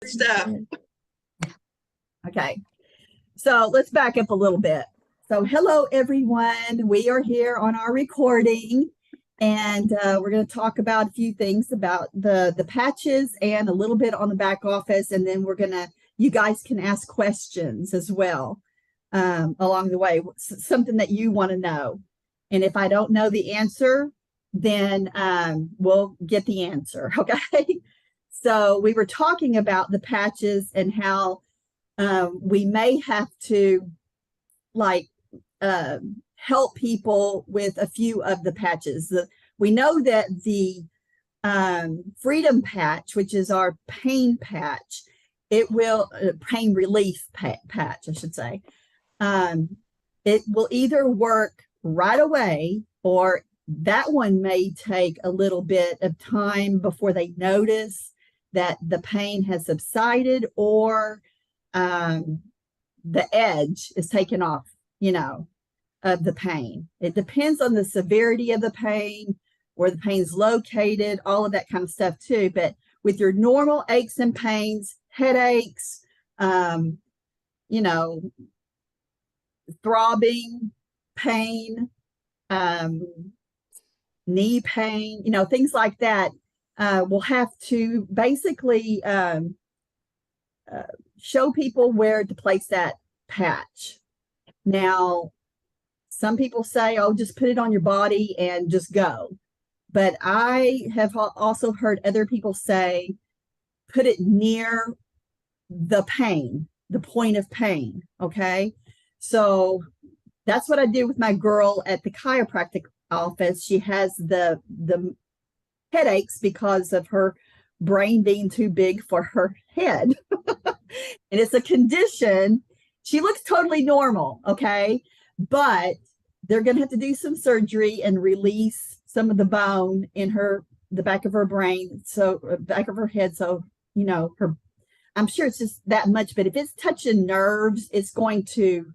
stuff. Okay, so let's back up a little bit. So hello, everyone. We are here on our recording, and we're going to talk about a few things about the patches and a little bit on the back office, and then you guys can ask questions as well along the way, something that you want to know. And if I don't know the answer, then we'll get the answer, okay? So we were talking about the patches and how we may have to help people with a few of the patches. We know that the Freedom Patch, which is our pain patch, it will pain relief patch, I should say. It will either work right away, or that one may take a little bit of time before they notice that the pain has subsided, or the edge is taken off, of the pain. It depends on the severity of the pain, where the pain is located, all of that kind of stuff too. But with your normal aches and pains, headaches, throbbing pain, knee pain, things like that, we'll have to basically show people where to place that patch. Now, some people say, oh, just put it on your body and just go. But I have also heard other people say, put it near the pain, the point of pain, okay? So that's what I did with my girl at the chiropractic office. She has the headaches because of her brain being too big for her head. And it's a condition. She looks totally normal, okay? But they're going to have to do some surgery and release some of the bone in the back of her brain, so back of her head. So, I'm sure it's just that much, but if it's touching nerves, it's going to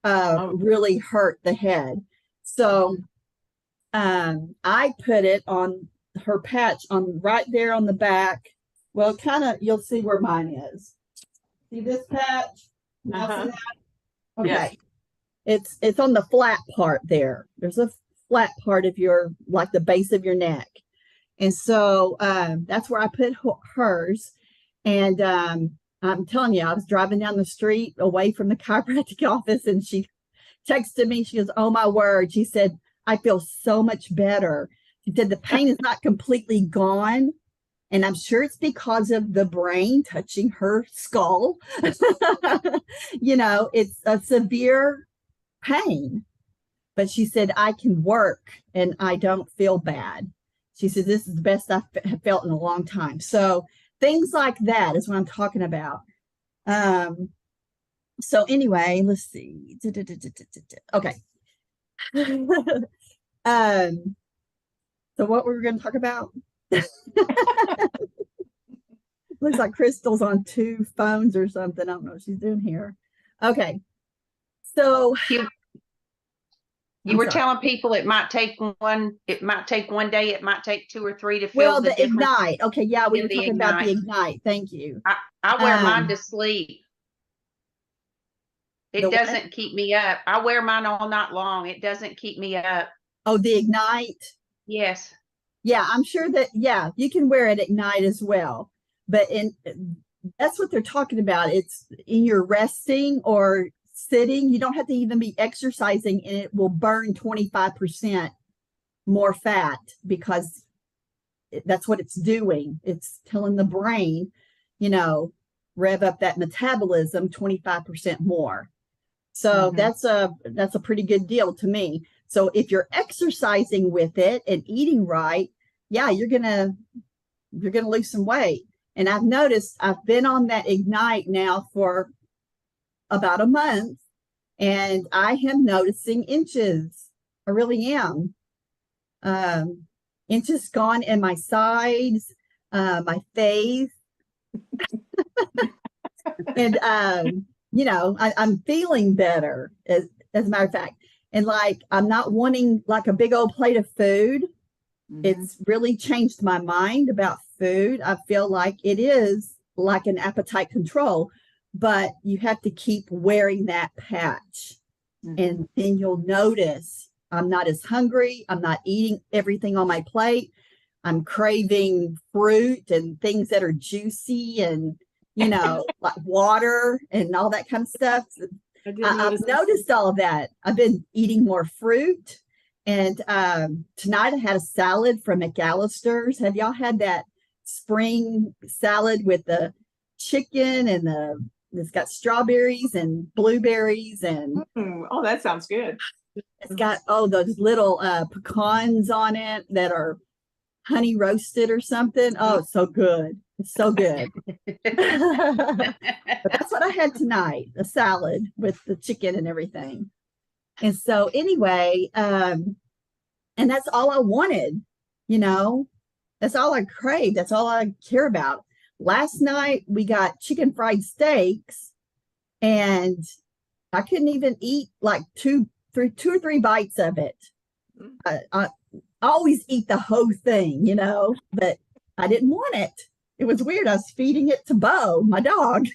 really hurt the head. So I put it on her patch on right there on the back. Well, you'll see where mine is. See this patch? Uh-huh. Okay. Yes. It's on the flat part there. There's a flat part of the base of your neck. And so that's where I put hers. And I'm telling you, I was driving down the street away from the chiropractic office, and she texted me. She goes, oh, my word. She said, I feel so much better. She said, the pain is not completely gone. And I'm sure it's because of the brain touching her skull. It's a severe pain. But she said, I can work and I don't feel bad. She said, this is the best I have felt in a long time. So things like that is what I'm talking about. So anyway, let's see. Okay. So what were we going to talk about? Looks like Crystal's on 2 phones or something. I don't know what she's doing here. Okay. So you were telling people it might take one day, it might take 2 or 3 to feel the difference. Ignite. Okay, yeah, we were talking about the Ignite. Thank you. I wear mine to sleep. It doesn't keep me up. I wear mine all night long. It doesn't keep me up. Oh, the Ignite? Yes. Yeah, I'm sure that, you can wear it at night as well. But that's what they're talking about. It's in your resting or sitting. You don't have to even be exercising, and it will burn 25% more fat, because that's what it's doing. It's telling the brain, rev up that metabolism 25% more. So that's a pretty good deal to me. So if you're exercising with it and eating right, you're gonna lose some weight. And I've noticed I've been on that Ignite now for about a month, and I am noticing inches. I really am. Inches gone in my sides, my face. And I'm feeling better, as a matter of fact. And I'm not wanting a big old plate of food. It's really changed my mind about food. I feel like it is like an appetite control, but you have to keep wearing that patch. And then you'll notice I'm not as hungry. I'm not eating everything on my plate. I'm craving fruit and things that are juicy and, like water and all that kind of stuff. I've noticed all of that. I've been eating more fruit. And tonight I had a salad from McAllister's. Have y'all had that spring salad with the chicken and it's got strawberries and blueberries and oh, that sounds good. It's got those little pecans on it that are honey roasted or something. Oh, it's so good. It's so good. But that's what I had tonight, a salad with the chicken and everything. And so anyway, and that's all I wanted, that's all I craved. That's all I care about. Last night we got chicken fried steaks and I couldn't even eat like two or three bites of it. I always eat the whole thing, but I didn't want it. It was weird. I was feeding it to Bo, my dog.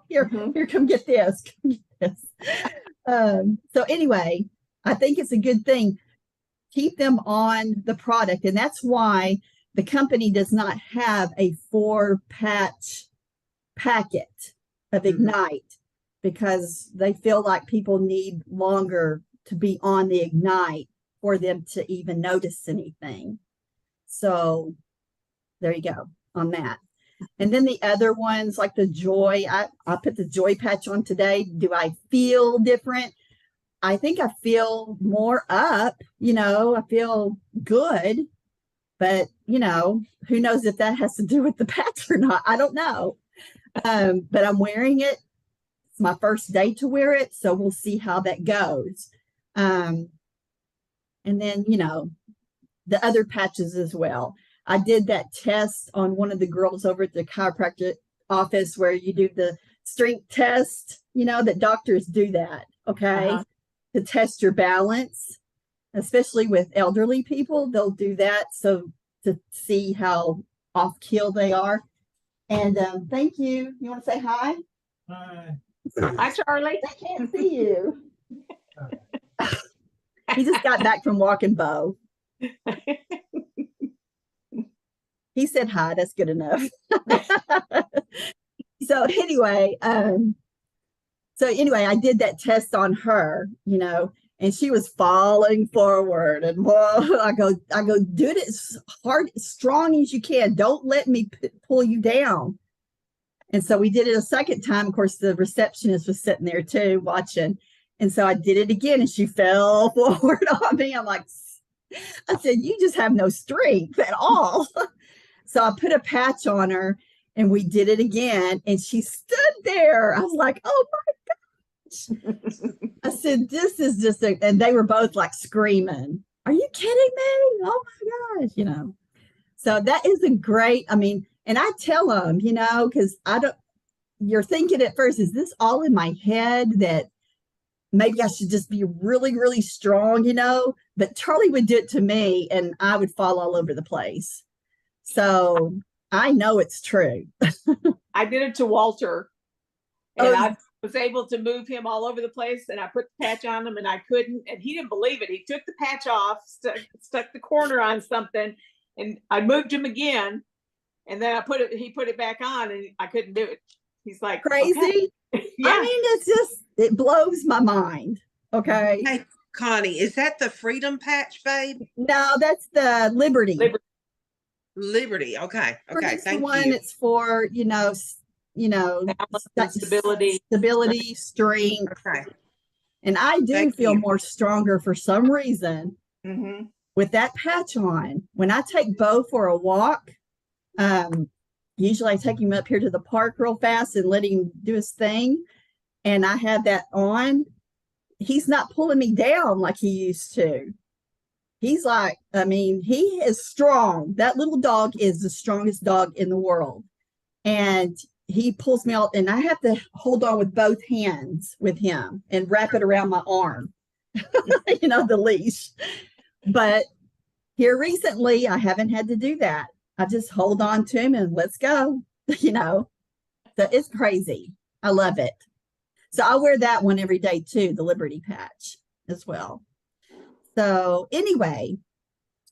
Here, come get this. So anyway, I think it's a good thing. Keep them on the product. And that's why the company does not have a 4-patch packet of Ignite, because they feel like people need longer to be on the Ignite for them to even notice anything. So there you go on that. And then the other ones like the Joy, I put the Joy patch on today. Do I feel different? I think I feel more up, I feel good, but who knows if that has to do with the patch or not? I don't know. But I'm wearing it. It's my first day to wear it. So we'll see how that goes. And then, the other patches as well. I did that test on one of the girls over at the chiropractic office where you do the strength test, that doctors do that. Okay. To test your balance, especially with elderly people, they'll do that. So to see how off keel they are. And thank you. You want to say hi? Hi. Hi, Charlie. I can't see you. He just got back from walking Bo. He said hi. That's good enough. So anyway, I did that test on her, and she was falling forward. And whoa, I go, do it as hard, as strong as you can. Don't let me pull you down. And so we did it a second time. Of course, the receptionist was sitting there too, watching. And so I did it again, and she fell forward on me. I said, you just have no strength at all. So I put a patch on her, and we did it again, and she stood there. I was like, oh my gosh. I said, this is just and they were both like screaming, are you kidding me? Oh my gosh, So that is a great, and I tell them, because you're thinking at first, is this all in my head that maybe I should just be really, really strong, but Charlie would do it to me and I would fall all over the place. So I know it's true. I did it to Walter, and I was able to move him all over the place, and I put the patch on him and I couldn't, and he didn't believe it. He took the patch off, stuck the corner on something, and I moved him again, and then he put it back on, and I couldn't do it. He's like, crazy. Okay. Yeah. It blows my mind. Okay. Hey, Connie, is that the Freedom Patch, babe? No, that's the Liberty. Liberty. Okay. Okay. Thank you. It's for, stability, strength. Okay. And I do feel more stronger for some reason with that patch on. When I take Bo for a walk, usually I take him up here to the park real fast and let him do his thing. And I have that on. He's not pulling me down like he used to. He's like, he is strong. That little dog is the strongest dog in the world. And he pulls me out, and I have to hold on with both hands with him and wrap it around my arm, the leash. But here recently, I haven't had to do that. I just hold on to him and let's go, So it's crazy. I love it. So I wear that one every day too, the Liberty patch as well. So anyway,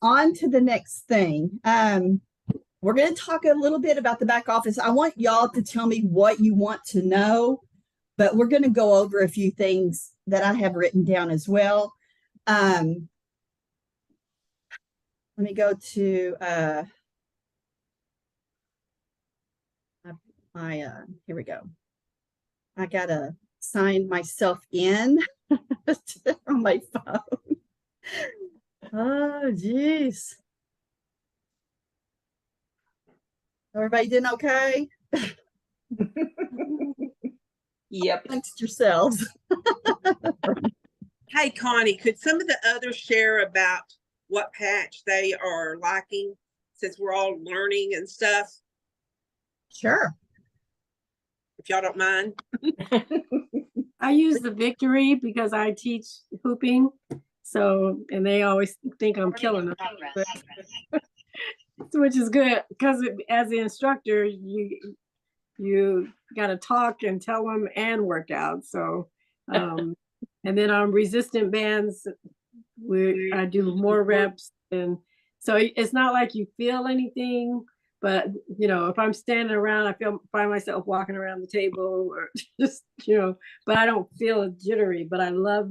on to the next thing. We're going to talk a little bit about the back office. I want y'all to tell me what you want to know, but we're going to go over a few things that I have written down as well. Let me go to here we go. I got to sign myself in on my phone. Oh, geez. Everybody doing okay? Yep. Amongst yourselves. Hey, Connie, could some of the others share about what patch they are liking since we're all learning and stuff? Sure. If y'all don't mind. I use the Victory because I teach hooping. So, and they always think I'm killing them, which is good because as the instructor, you got to talk and tell them and work out. So, and then on resistant bands, I do more reps. And so it's not like you feel anything, but you know, if I'm standing around, find myself walking around the table or just, you know, but I don't feel jittery, but I love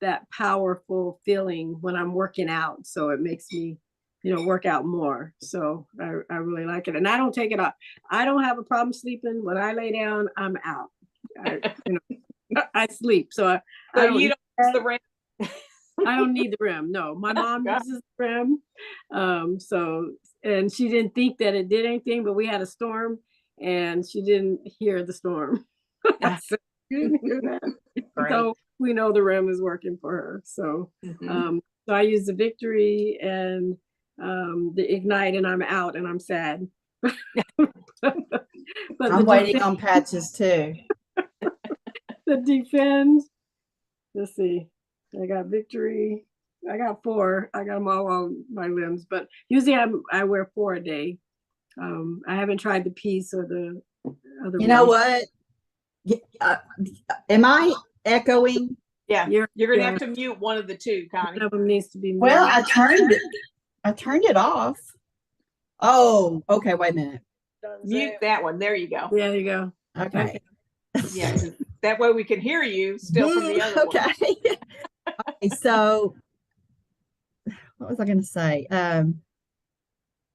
that powerful feeling when I'm working out. So it makes me, you know, work out more. So I really like it. And I don't take it off. I don't have a problem sleeping. When I lay down, I'm out. I sleep. So I don't you don't use the ring. I don't need the REM. No, my mom uses the REM. So, and she didn't think that it did anything, but we had a storm and she didn't hear the storm. So, so we know the REM is working for her. So, so I use the Victory and the Ignite, and I'm out and I'm sad. But I'm waiting on patches too. The Defend. Let's see. I got Victory. I got 4. I got them all on my limbs, but usually I wear 4 a day. I haven't tried the Peace or the other. You know what? Am I echoing? Yeah, You're gonna have to mute one of the two, Connie. One of them needs to be muted. Well, I turned it off. Oh, okay. Wait a minute. Mute that one. There you go. Yeah, there you go. Okay. Yeah, that way we can hear you still from the other one. Okay. Okay, so what was I going to say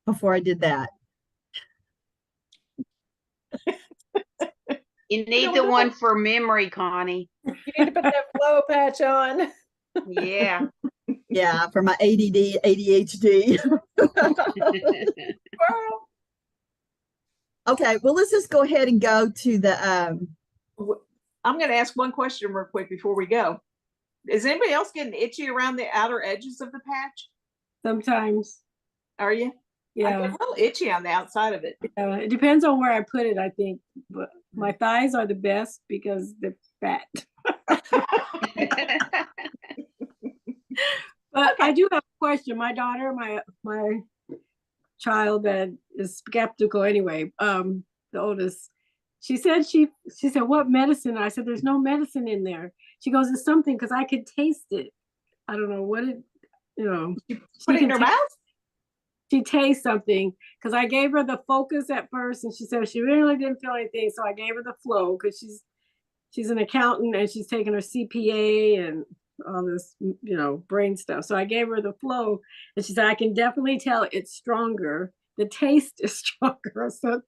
before I did that? You need the one for memory, Connie. You need to put that flow patch on. Yeah. Yeah, for my ADD, ADHD. Okay, well, let's just go ahead and go to the I'm going to ask one question real quick before we go. Is anybody else getting itchy around the outer edges of the patch? Sometimes. Are you? I Yeah. get a little itchy on the outside of it. It depends on where I put it, I think. But my thighs are the best because they're fat. But I do have a question. My daughter, my child that is skeptical anyway, the oldest, she said, what medicine? I said, there's no medicine in there. She goes, it's something because I could taste it. I don't know what it, you know. Put it in her mouth? She tastes something because I gave her the Focus at first and she said she really didn't feel anything. So I gave her the Flow because she's an accountant and she's taking her CPA and all this, you know, brain stuff. So I gave her the Flow and she said, I can definitely tell it's stronger. The taste is stronger. So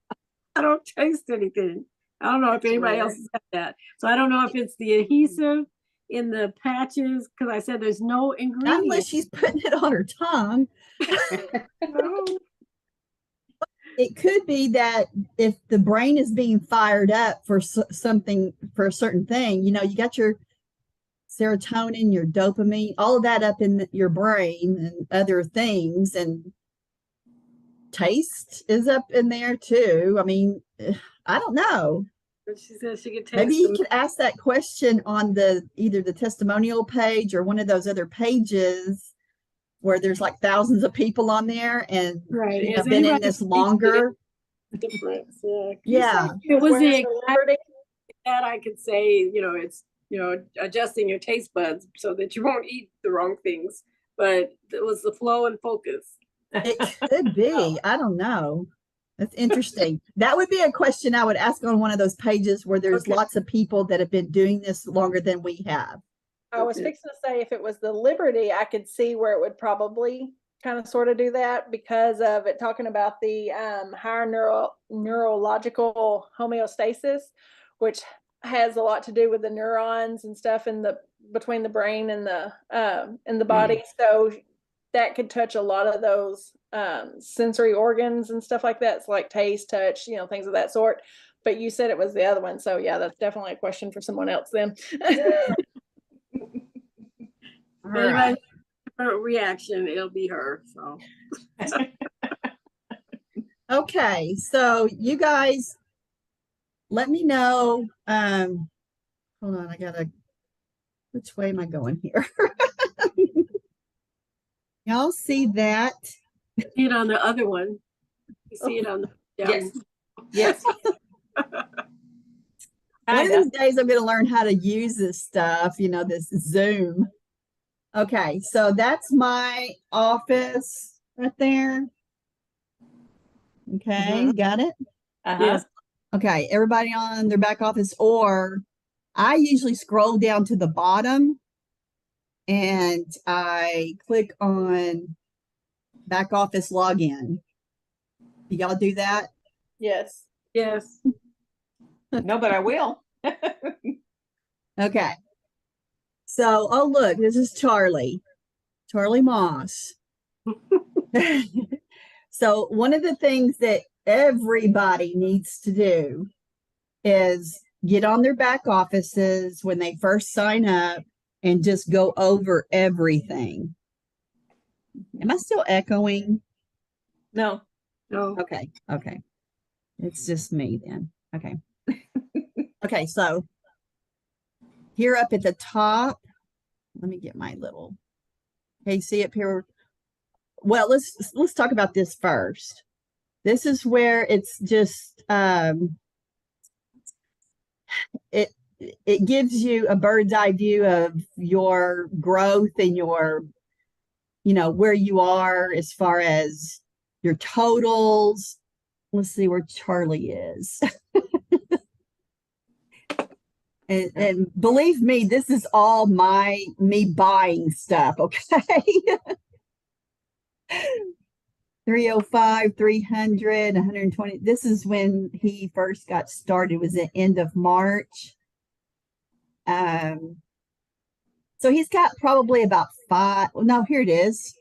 I don't taste anything. I don't know if anybody else has had that. So I don't know if it's the adhesive in the patches because I said there's no ingredient. unless she's putting it on her tongue. No. It could be that if the brain is being fired up for something, for a certain thing, you know, you got your serotonin, your dopamine, all of that up in your brain and other things, and taste is up in there too. I mean, I don't know. She said she could taste Maybe you them. could ask that question on either the testimonial page or one of those other pages where there's like thousands of people on there and Right. you Has have been in anybody this tasted longer. difference, yeah. Yeah. It was the Where's the Liberty? that I could say, it's, adjusting your taste buds so that you won't eat the wrong things. But it was the flow and focus. It could be. I don't know. That's interesting. That would be a question I would ask on one of those pages where there's Okay. lots of people that have been doing this longer than we have. I was fixing to say if it was the Liberty, I could see where it would probably kind of sort of do that because of it talking about the higher neurological homeostasis, which has a lot to do with the neurons and stuff in the between the brain and the body. So that could touch a lot of those sensory organs and stuff like that. It's like taste, touch, things of that sort. But you said it was the other one. So yeah, that's definitely a question for someone else then. All right. Her reaction, it'll be her. So Okay, so you guys let me know. Hold on, which way am I going here? Y'all see that? see it on the other one. You see it on the Yes. Yes. One of these days I'm going to learn how to use this stuff, this Zoom. Okay, so that's my office right there. Okay, got it? Yes. Okay, everybody on their back office, or I usually scroll down to the bottom and I click on back office login. Do y'all do that? Yes. Yes. No, but I will. Okay. So, oh, look, this is Charlie Moss. So one of the things that everybody needs to do is get on their back offices when they first sign up and just go over everything. Am I still echoing? No. No. Okay. It's just me then. Okay. Okay, so here up at the top, let me get my little, hey, see up here. Well, let's talk about this first. This is where it's just it gives you a bird's eye view of your growth and your where you are as far as your totals. Let's see where Charlie is. And believe me, this is all me buying stuff, okay? 305, 300, 120. This is when he first got started, was the end of March. So he's got probably about no, here it is.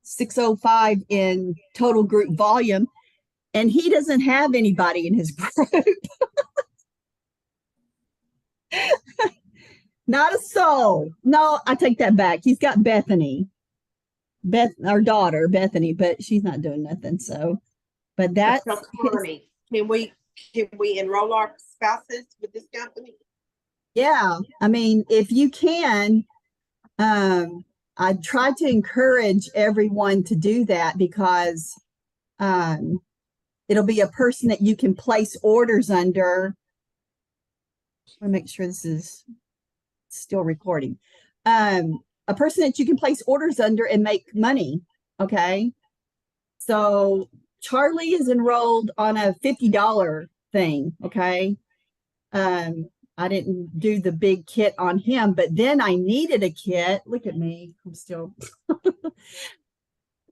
605 in total group volume. And he doesn't have anybody in his group. Not a soul. No, I take that back. He's got Bethany. Our daughter, Bethany, but she's not doing nothing. So, but that's Can we enroll our spouses with this company? yeah. I mean, if you can, I try to encourage everyone to do that because it'll be a person that you can place orders under. I want to make sure this is still recording. A person that you can place orders under and make money. Okay. So Charlie is enrolled on a $50 thing. Okay. I didn't do the big kit on him, but then I needed a kit. Look at me. I'm still,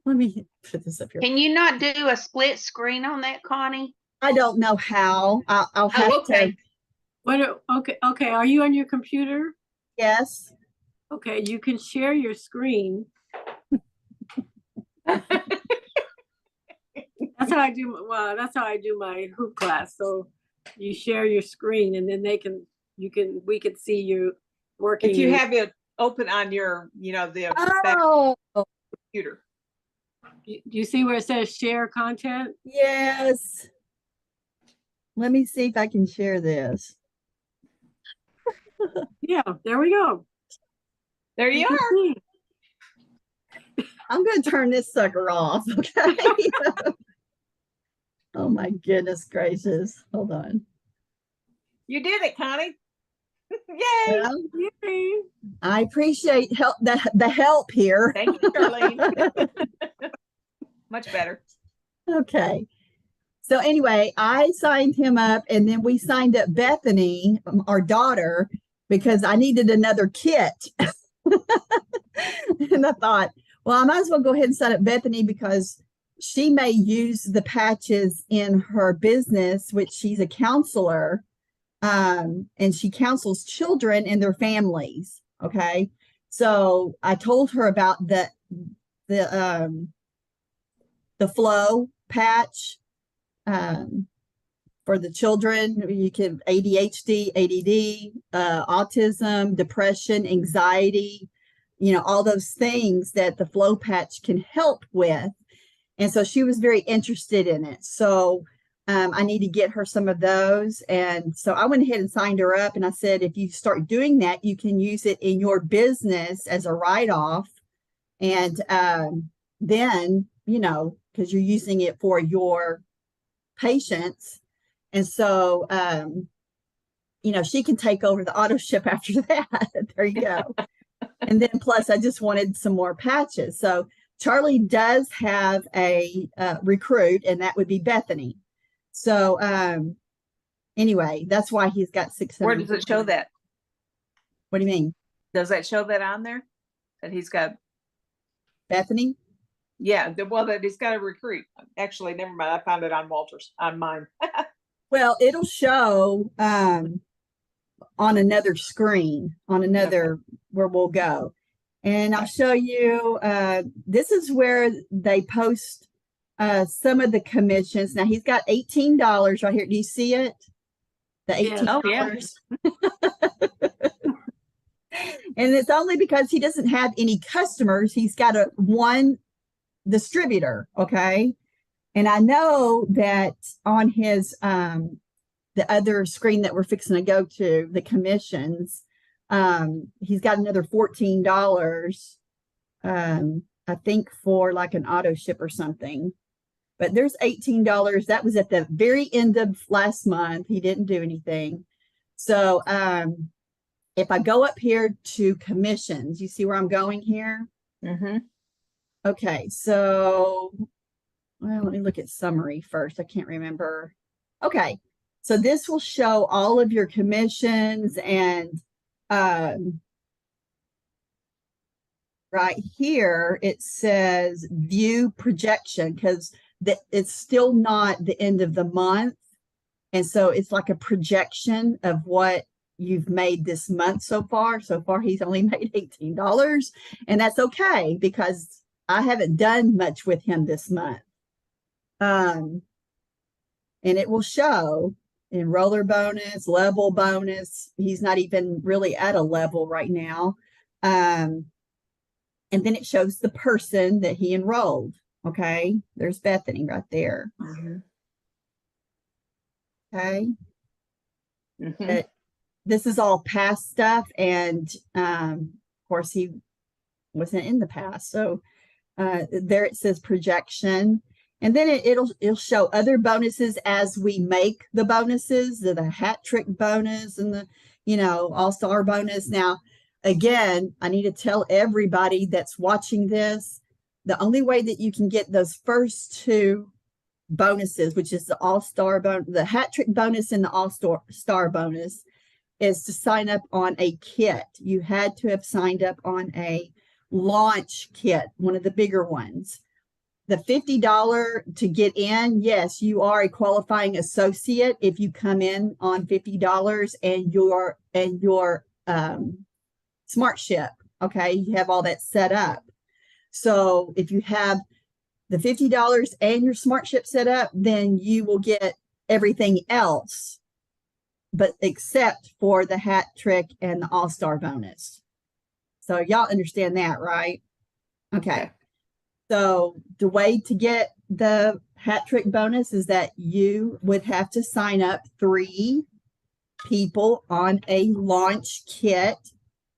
let me put this up here. Can you not do a split screen on that, Connie? I don't know how. I'll have okay. to. What? Okay. Are you on your computer? Yes. Okay, you can share your screen. That's how I do. Well, that's how I do my hoop class. So you share your screen, and then we can see you working. If you have it open on your, the back Oh, computer. do you see where it says share content? yes. Let me see if I can share this. Yeah, there we go. There you are. I'm going to turn this sucker off. Okay. Oh my goodness gracious. Hold on. You did it, Connie. Yay. Well, Yay. I appreciate the help here. Thank you, Charlene. Much better. Okay. So anyway, I signed him up and then we signed up Bethany, our daughter, because I needed another kit. And I thought, well, I might as well go ahead and sign up Bethany because she may use the patches in her business, which she's a counselor, and she counsels children and their families. Okay. So I told her about the flow patch for the children. You can ADHD, ADD, autism, depression, anxiety, all those things that the flow patch can help with. And so she was very interested in it. So I need to get her some of those. And so I went ahead and signed her up. And I said, if you start doing that, you can use it in your business as a write-off. And then, because you're using it for your patients. And so, she can take over the auto ship after that. There you go. And then plus I just wanted some more patches. So Charlie does have a recruit, and that would be Bethany. So anyway, that's why he's got 600. Where does it show that? What do you mean? Does that show that on there? That he's got, Bethany? yeah, that he's got a recruit. Actually, never mind. I found it on Walter's, on mine. Well, it'll show on another screen, on another where we'll go. And I'll show you, this is where they post some of the commissions. Now he's got $18 right here. Do you see it? The $18. Yeah. Oh, yeah. And it's only because he doesn't have any customers. He's got one distributor. Okay. And I know that on his, the other screen that we're fixing to go to, the commissions, he's got another $14, I think for like an auto ship or something, but there's $18. That was at the very end of last month. He didn't do anything. So, if I go up here to commissions, you see where I'm going here? Mm-hmm. Okay. So, well, let me look at summary first. I can't remember. Okay. So this will show all of your commissions, and right here it says view projection because it's still not the end of the month. And so it's like a projection of what you've made this month so far. So far, he's only made $18, and that's okay because I haven't done much with him this month. And it will show enroller bonus, level bonus. He's not even really at a level right now. And then it shows the person that he enrolled. Okay. There's Bethany right there. Mm-hmm. Okay. Mm-hmm. This is all past stuff. And of course, he wasn't in the past. So there it says projection. And then it'll show other bonuses as we make the bonuses, the hat trick bonus and the, all-star bonus. Now, again, I need to tell everybody that's watching this, the only way that you can get those first two bonuses, which is the all-star bonus, the hat trick bonus and the all-star bonus, is to sign up on a kit. You had to have signed up on a launch kit, one of the bigger ones. The $50 to get in, yes, you are a qualifying associate if you come in on $50 and your smart ship. Okay, you have all that set up. So if you have the $50 and your smart ship set up, then you will get everything else, but except for the hat trick and the all-star bonus. So y'all understand that, right? Okay. So the way to get the hat trick bonus is that you would have to sign up 3 people on a launch kit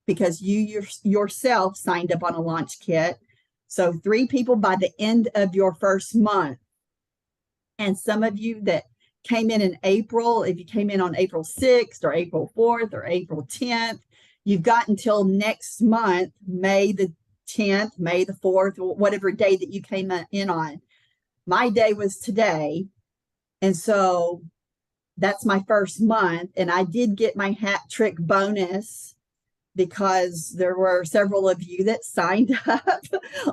because you yourself signed up on a launch kit. So 3 people by the end of your first month. And some of you that came in April, if you came in on April 6th or April 4th or April 10th, you've got until next month, May the 10th, May the 4th, or whatever day that you came in on. My day was today. And so that's my first month. And I did get my hat trick bonus because there were several of you that signed up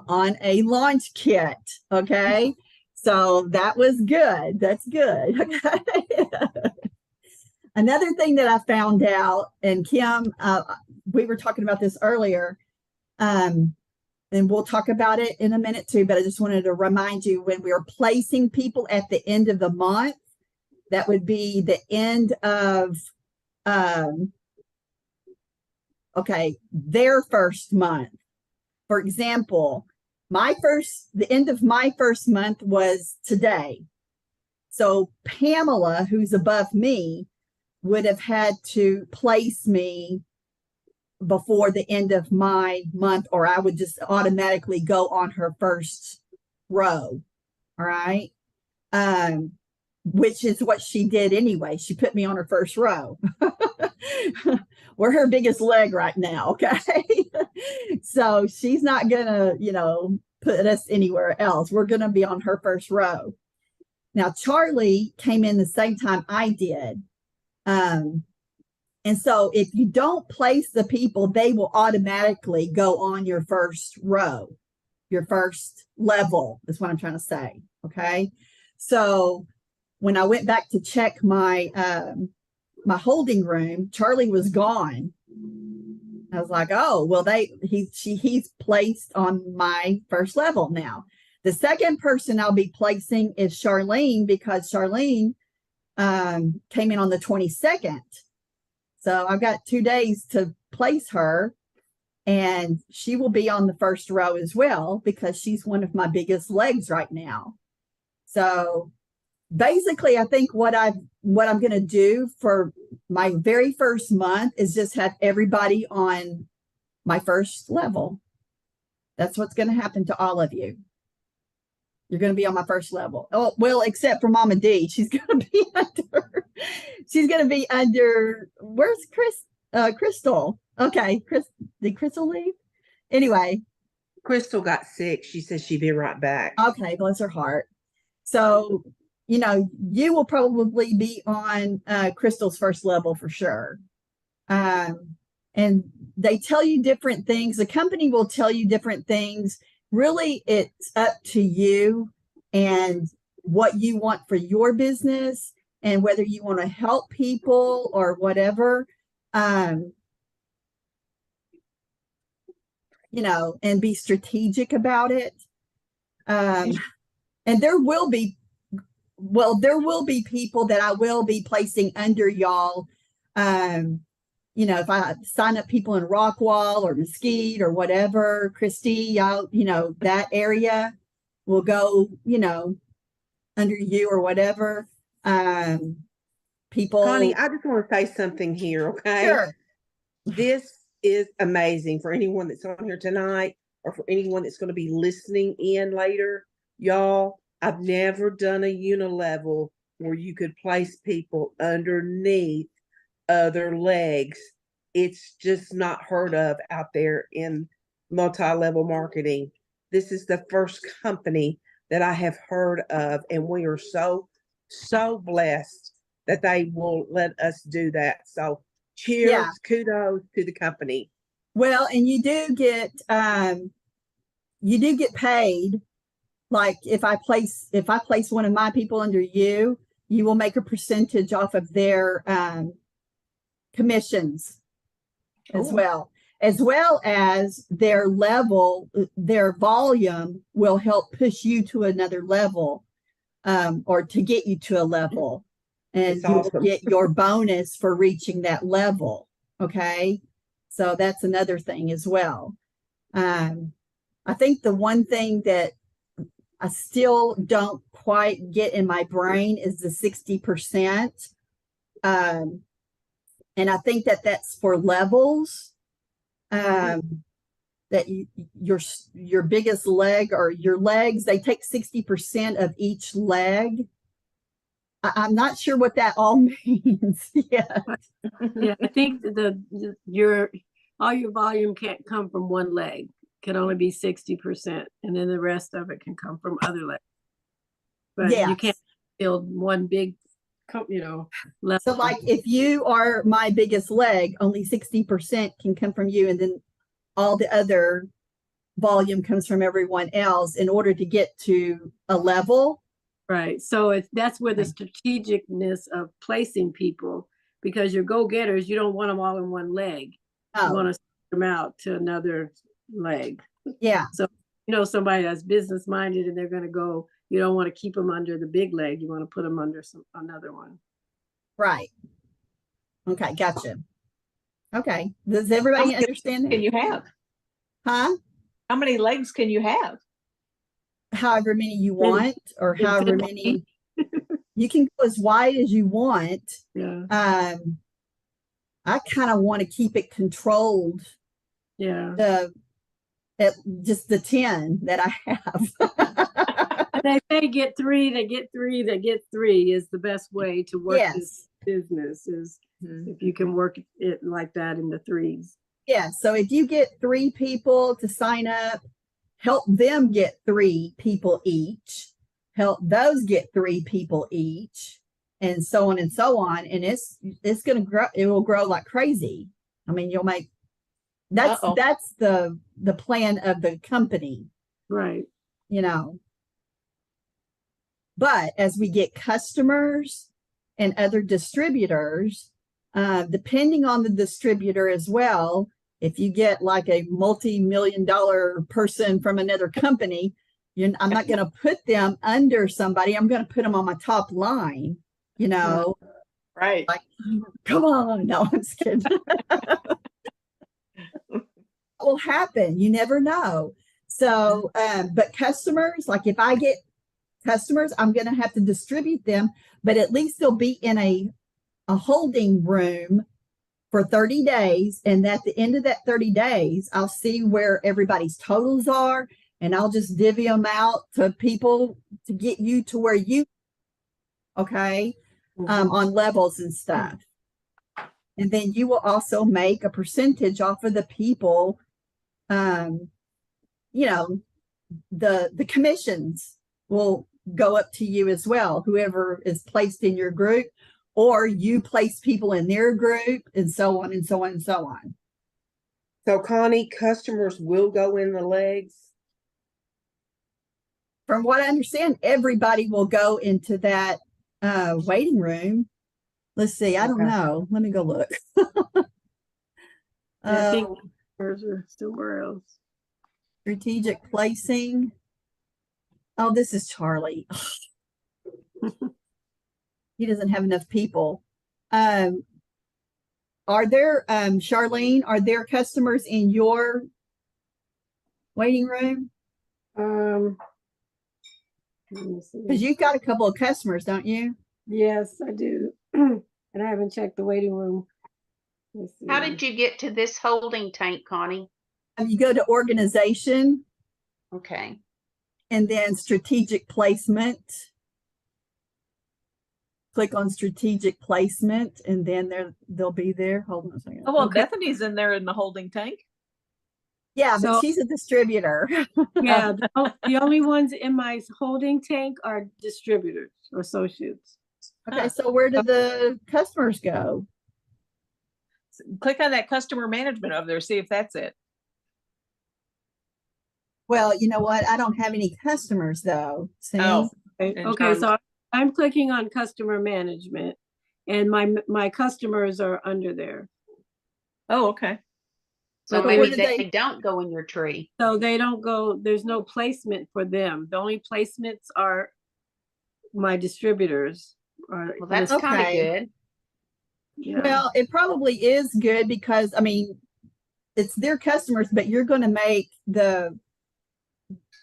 on a launch kit. Okay. So that was good. That's good. Okay. Another thing that I found out, and Kim, we were talking about this earlier, and we'll talk about it in a minute too, but I just wanted to remind you, when we are placing people at the end of the month, that would be the end of, their first month. For example, the end of my first month was today. So Pamela, who's above me, would have had to place me before the end of my month, or I would just automatically go on her first row. All right. Which is what she did anyway. She put me on her first row. We're her biggest leg right now. Okay. So she's not gonna, put us anywhere else. We're gonna be on her first row. Now, Charlie came in the same time I did. And so if you don't place the people, they will automatically go on your first row, your first level is what I'm trying to say. Okay. So when I went back to check my my holding room, Charlie was gone. I was like, oh, well, he's placed on my first level now. The second person I'll be placing is Charlene, because Charlene came in on the 22nd. So I've got 2 days to place her, and she will be on the first row as well, because she's one of my biggest legs right now. So basically, I think what I'm going to do for my very first month is just have everybody on my first level. That's what's going to happen to all of you. You're going to be on my first level. Oh, well, except for Mama D. She's going to be under, where's Crystal? Okay. Did Crystal leave? Anyway. Crystal got sick. She said she'd be right back. Okay. Bless her heart. So, you will probably be on Crystal's first level for sure. And they tell you different things. The company will tell you different things. Really, it's up to you and what you want for your business, and whether you want to help people or whatever, and be strategic about it. And there will be people that I will be placing under y'all. If I sign up people in Rockwall or Mesquite or whatever, Christie, that area will go, under you or whatever. People. Connie, I just want to say something here, okay? Sure. This is amazing for anyone that's on here tonight, or for anyone that's going to be listening in later. Y'all, I've never done a unilevel where you could place people underneath other legs. It's just not heard of out there in multi-level marketing. This is the first company that I have heard of, and we are so blessed that they will let us do that. So cheers, kudos to the company. Well, and you do get paid. Like if I place one of my people under you, you will make a percentage off of their commissions as well as their level, their volume will help push you to another level, or to get you to a level, and you will get your bonus for reaching that level. Okay. So that's another thing as well. I think the one thing that I still don't quite get in my brain is the 60%. And I think that that's for levels, that your biggest leg, or your legs, they take 60% of each leg I'm not sure what that all means. Yeah. Yeah, I think your all your volume can't come from one leg. Can only be 60%, and then the rest of it can come from other legs. But you can't Yes. build one big, level. So like if you are my biggest leg, only 60% can come from you, and then all the other volume comes from everyone else in order to get to a level. Right. So that's where the strategicness of placing people, because your go-getters, you don't want them all in one leg. You want Oh, to spread them out to another leg. yeah, Somebody that's business minded and they're going to go, you don't want to keep them under the big leg. You want to put them under another one. right. Okay, gotcha. Okay. Does everybody many understand Can that? you have? Huh? How many legs can you have? However many you want, or however many you can go as wide as you want. Yeah. I kind of want to keep it controlled. Yeah. At just the 10 that I have. They say get three, they get three is the best way to work this Yes. business is if you can work it like that in the threes. Yeah. So if you get 3 people to sign up, help them get 3 people each, help those get 3 people each, and so on and so on. And it's gonna grow, it will grow like crazy. I mean, you'll make that's the plan of the company. Right. But as we get customers and other distributors, depending on the distributor as well, if you get like a multi-million-dollar person from another company, I'm not going to put them under somebody. I'm going to put them on my top line, Right. like, come on. No, I'm just kidding. Will happen. You never know. So, but customers, like if I get customers, I'm going to have to distribute them, but at least they'll be in a holding room for 30 days. And at the end of that 30 days, I'll see where everybody's totals are, and I'll just divvy them out to people to get you to where you, okay, on levels and stuff. And then you will also make a percentage off of the people, the commissions will go up to you as well, whoever is placed in your group, or you place people in their group, and so on and so on and so on. So Connie, customers will go in the legs. From what I understand, everybody will go into that waiting room. Let's see. I don't know. Let me go look. I think hers are somewhere else. Strategic placing. Oh, this is Charlie. He doesn't have enough people. Are there, Charlene, are there customers in your waiting room? Because you've got a couple of customers, don't you? Yes, I do. And I haven't checked the waiting room. How did you get to this holding tank, Connie? You go to organization. Okay. And then strategic placement. Click on strategic placement, and then they'll be there. Hold on a second. Oh, well, Bethany's in there in the holding tank. Yeah, but she's a distributor. Yeah, the only ones in my holding tank are distributors or associates. Okay, so where do the customers go? Click on that customer management over there, see if that's it. Well, you know what? I don't have any customers though. See? Oh, okay, so I'm clicking on customer management, and my customers are under there. Oh, okay. So So maybe where do they don't go in your tree. So they don't go, there's no placement for them. The only placements are my distributors. Well, that's kind of good. Yeah. Well, it probably is good because, I mean, it's their customers, but you're going to make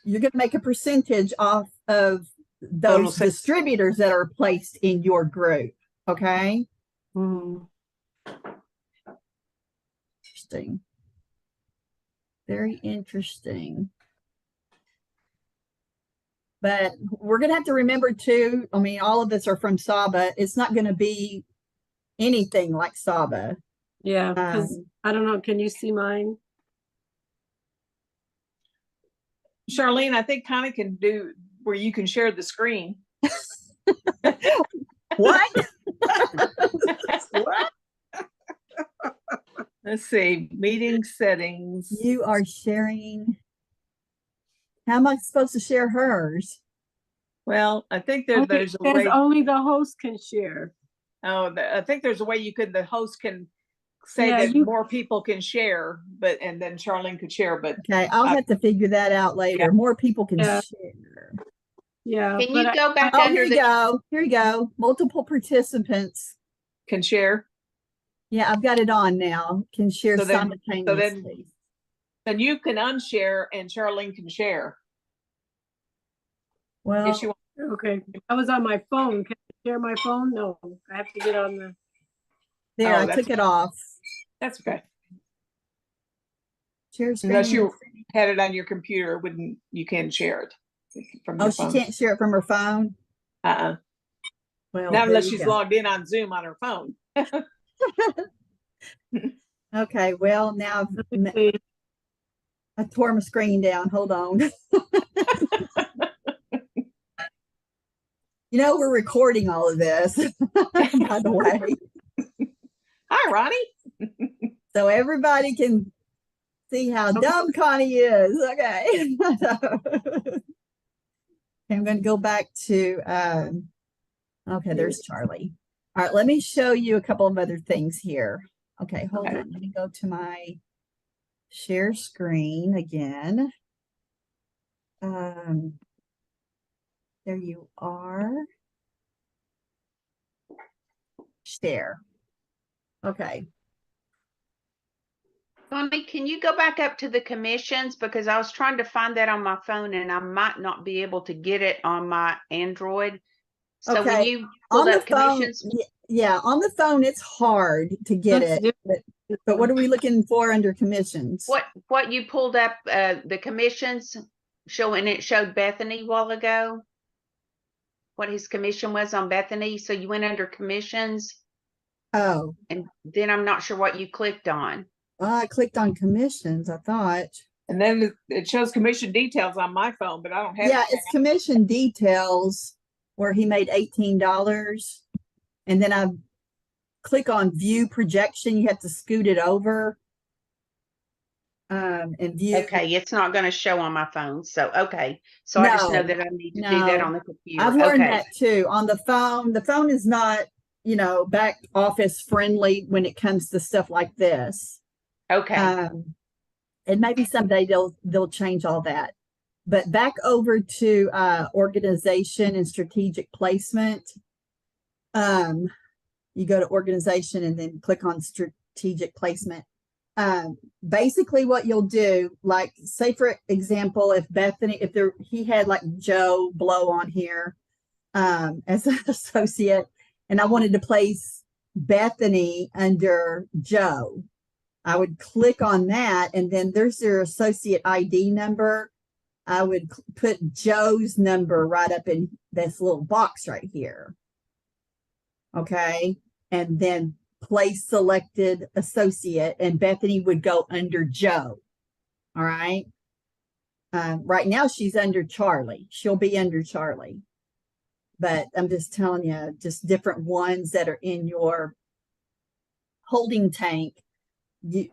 a percentage off of those distributors that are placed in your group. Okay. Interesting. Very interesting. But we're gonna have to remember too, I mean, all of us are from Saba. It's not gonna be anything like Saba. Yeah, because Um, I don't know, can you see mine? Charlene, I think Connie can do where you can share the screen. what? What? Let's see, meeting settings. You are sharing. How am I supposed to share hers? Well, I think Okay, there's a it says way. only the host can share. Oh, I think there's a way the host can say Yeah, that you- more people can share, and then Charlene could share, but Okay, I'll have to figure that out later. More people can Yeah. share. Yeah, Can but you go back Oh, under here you the, go. Here you go. Multiple participants. can share. Yeah, I've got it on now. Can share So then- simultaneously. Then you can unshare and Charlene can share. Well, If she wants. okay, I was on my phone. Can I share my phone? No, I have to get on the, there, Oh, I that's- took it off. That's okay. Share screen. Unless you had it on your computer, wouldn't you can share it from Oh, your she phone. can't share it from her phone? Uh-uh. Well, Not there unless you she's go. logged in on Zoom on her phone. Okay, well, now let me see. I tore my screen down. Hold on. You know, we're recording all of this, by the way, Hi, Ronnie. so everybody can see how dumb Connie is. Okay. I'm going to go back to, okay, there's Charlie. All right, let me show you a couple of other things here. Okay, hold Okay. on. Let me go to my share screen again. There you are. Share. Okay. Connie, can you go back up to the commissions? Because I was trying to find that on my phone and I might not be able to get it on my Android. So when Okay, you On pulled the up phone, commissions, yeah, on the phone, it's hard to get Let's it. do- But what are we looking for under commissions? what you pulled up, the commissions showing, it showed Bethany a while ago. What his commission was on Bethany. So you went under commissions Oh, and then I'm not sure what you clicked on. I clicked on commissions, I thought. And then it shows commission details on my phone, but I don't have. Yeah, it. it's commission details where he made $18. And then I click on view projection. You have to scoot it over. And view. Okay, it's not going to show on my phone. So, okay. So I just know No, that I need to do that no. on the computer. I've learned Okay. that too. On the phone is not, back office friendly when it comes to stuff like this. Okay. And maybe someday they'll change all that. But back over to organization and strategic placement. You go to organization and then click on strategic placement. Basically what you'll do, like say for example, if Bethany, he had like Joe Blow on here as an associate, and I wanted to place Bethany under Joe, I would click on that, and then there's their associate ID number. I would put Joe's number right up in this little box right here. Okay. And then place selected associate, and Bethany would go under Joe. All right. Right now she's under Charlie. She'll be under Charlie. But I'm just telling you, just different ones that are in your holding tank. You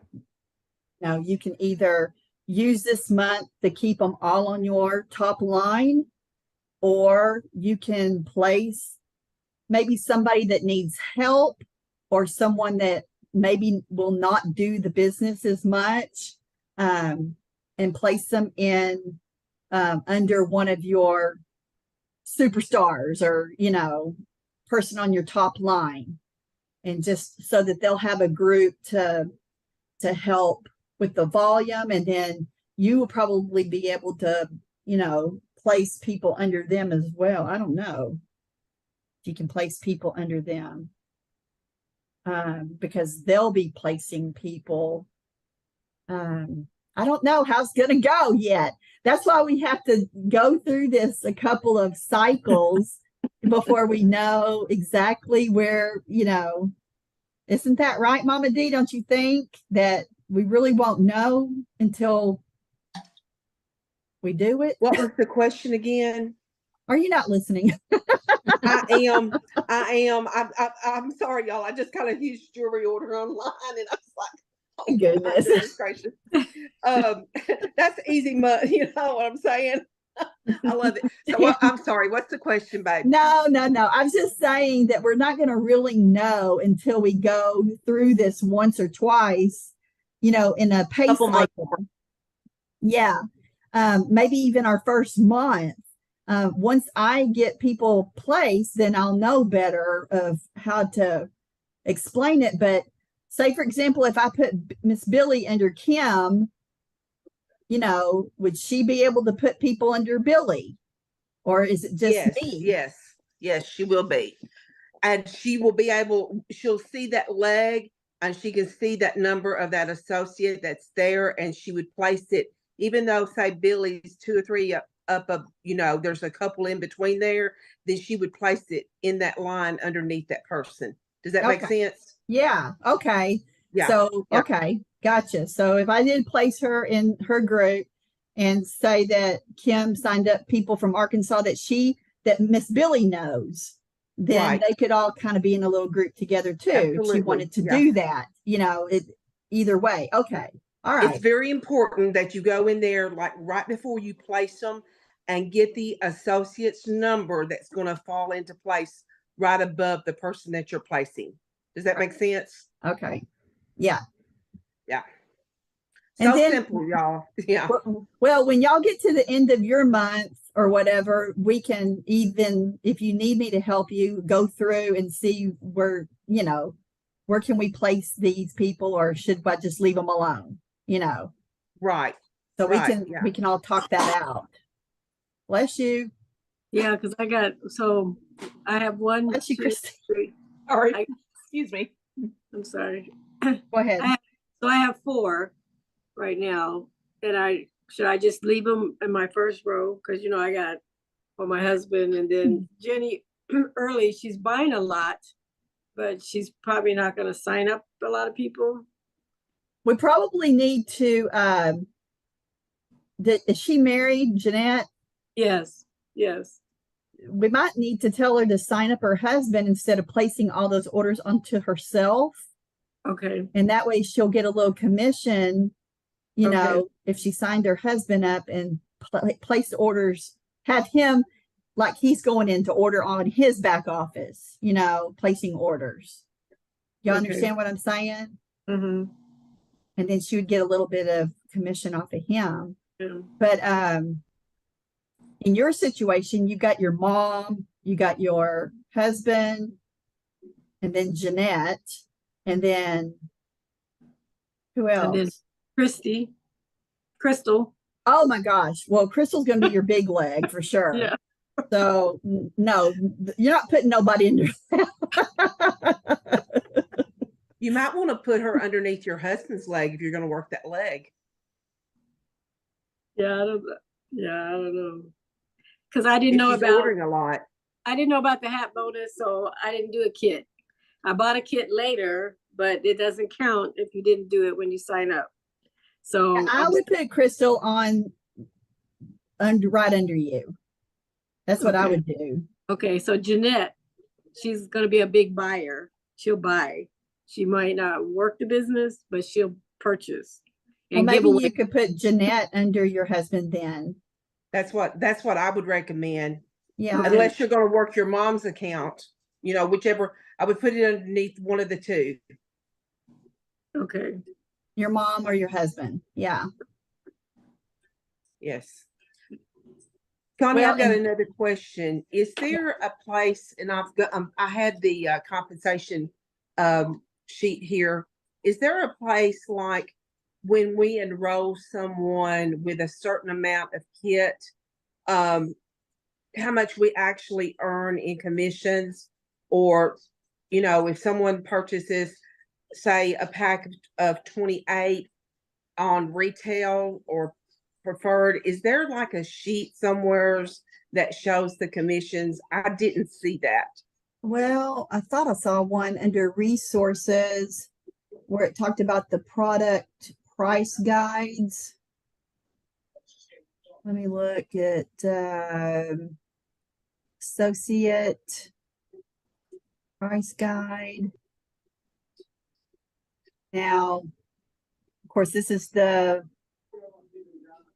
can either use this month to keep them all on your top line, or you can place maybe somebody that needs help or someone that maybe will not do the business as much, and place them in under one of your superstars or, person on your top line, and just so that they'll have a group to help with the volume. And then you will probably be able to, place people under them as well. I don't know if you can place people under them, because they'll be placing people I don't know how it's gonna go yet. That's why we have to go through this a couple of cycles before we know exactly where, isn't that right, Mama D? Don't you think that we really won't know until we do it? What was the question again? Are you not listening? I am. I'm sorry, y'all. I just got a huge jewelry order online, and I was like, "Oh Goodness. goodness gracious." That's easy money. You know what I'm saying? I love it. So I'm sorry. What's the question, babe? No. I was just saying that we're not going to really know until we go through this once or twice, in a pay Couple months. cycle. Yeah. Maybe even our first month. Once I get people placed, then I'll know better of how to explain it. But say, for example, if I put Miss Billy under Kim, would she be able to put people under Billy? Or is it just Yes, me? yes, she will be. And she will be she'll see that leg and she can see that number of that associate that's there, and she would place it, even though, say, Billy's 2 or 3 up, there's a couple in between there, then she would place it in that line underneath that person. Does that make Okay. sense? Yeah. Okay. Yeah. So, yeah. okay. Gotcha. So if I did place her in her group and say that Kim signed up people from Arkansas that Miss Billy knows, then Right. they could all kind of be in a little group together too. If Absolutely. she wanted to Yeah. do that, either way. Okay. All right. It's very important that you go in there like right before you place them and get the associate's number that's going to fall into place right above the person that you're placing. Does that make sense? Okay. Yeah. Yeah. And So then- simple, y'all. Yeah. Well, when y'all get to the end of your month or whatever, we can even, if you need me to help you, go through and see where can we place these people, or should I just leave them alone? Right. So Right, we can all talk that out. Bless you. Yeah, because I have one, Bless you, two, Christine. three. All right, I- excuse me. I'm sorry. Go ahead. So I have 4 right now, and should I just leave them in my first row? Because I got for my husband, and then Jenny early. She's buying a lot, but she's probably not going to sign up a lot of people. We probably need to, is she married, Jeanette? Yes. We might need to tell her to sign up her husband instead of placing all those orders onto herself. Okay. And that way she'll get a little commission, Okay. if she signed her husband up and placed orders, have him like he's going in to order on his back office, placing orders. You Okay. understand what I'm saying? Mm-hmm. And then she would get a little bit of commission off of him. Yeah. But in your situation, you got your mom, you got your husband, and then Jeanette, and then who else? And then Crystal. Oh my gosh. Well, Crystal's going to be your big leg for sure. Yeah. So no, you're not putting nobody in there. You might want to put her underneath your husband's leg if you're going to work that leg. Yeah, I don't know. Because I didn't If know she's about ordering a lot. I didn't know about the hat bonus, so I didn't do a kit. I bought a kit later, but it doesn't count if you didn't do it when you sign up. So I would put Crystal on right under you. That's what I Okay. would do. Okay, so Jeanette, she's gonna be a big buyer. She'll buy. She might not work the business, but she'll purchase Well, and give maybe away. you could put Jeanette under your husband then. That's what I would recommend. Yeah. Okay. Unless you're going to work your mom's account, whichever. I would put it underneath one of the two. Okay. Your mom or your husband. Yeah. Yes. Connie, Well, I've got and- another question. Is there a place, and I had the compensation sheet here. Is there a place like when we enroll someone with a certain amount of kit, how much we actually earn in commissions? Or, if someone purchases, say, a pack of 28, on retail or preferred, is there like a sheet somewheres that shows the commissions? I didn't see that. Well, I thought I saw one under resources where it talked about the product price guides. Let me look at associate price guide. Now, of course, this is the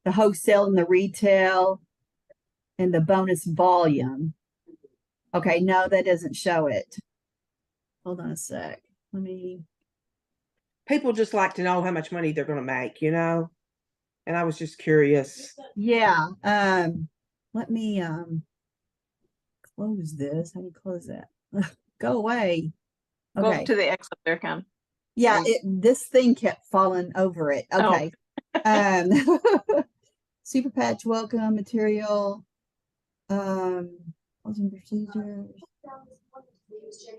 wholesale and the retail and the bonus volume. Okay, no, that doesn't show it. Hold on a sec. Let me. People just like to know how much money they're going to make, you know? And I was just curious. Yeah. Let me close this. How do you close that? Ugh, go away. Go Okay. to the X up there, Cam. Yeah, this thing kept falling over it. Oh. Okay. Super patch welcome material. Closing procedures.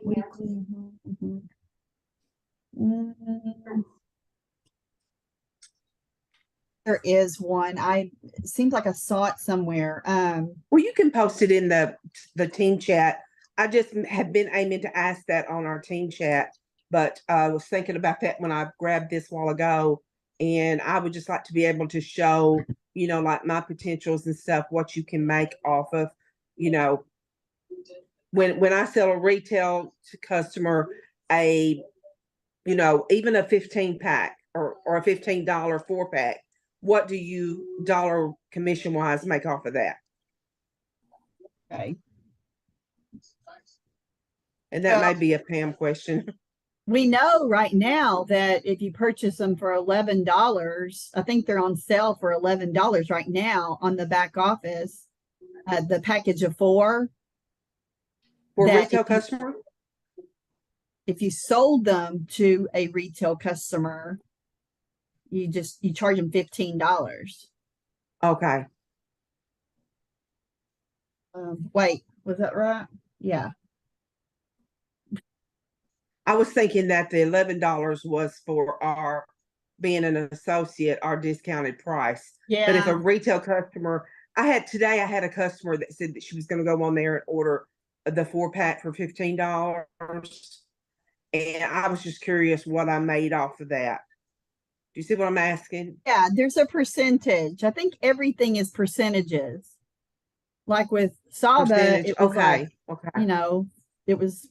Weekly. There is one. It seems like I saw it somewhere. Well, you can post it in the team chat. I just have been aiming to ask that on our team chat, but I was thinking about that when I grabbed this while ago. And I would just like to be able to show, you know, like my potentials and stuff, what you can make off of, you know, when I sell a retail to customer, you know, even a 15 pack or a $15 4-pack, what do you dollar commission wise make off of that? Okay. And that Well- may be a Pam question. We know right now that if you purchase them for $11, I think they're on sale for $11 right now on the back office. The package of 4. For a That retail if you- customer? If you sold them to a retail customer, you charge them $15. Okay. Wait, was that right? Yeah. I was thinking that the $11 was for our being an associate, our discounted price. But if Yeah. a retail customer, I had a customer that said that she was going to go on there and order the 4-pack for $15. And I was just curious what I made off of that. Do you see what I'm asking? Yeah, there's a percentage. I think everything is percentages. Like with Saba, Percentage? it was like, Okay. Okay. you know, it was,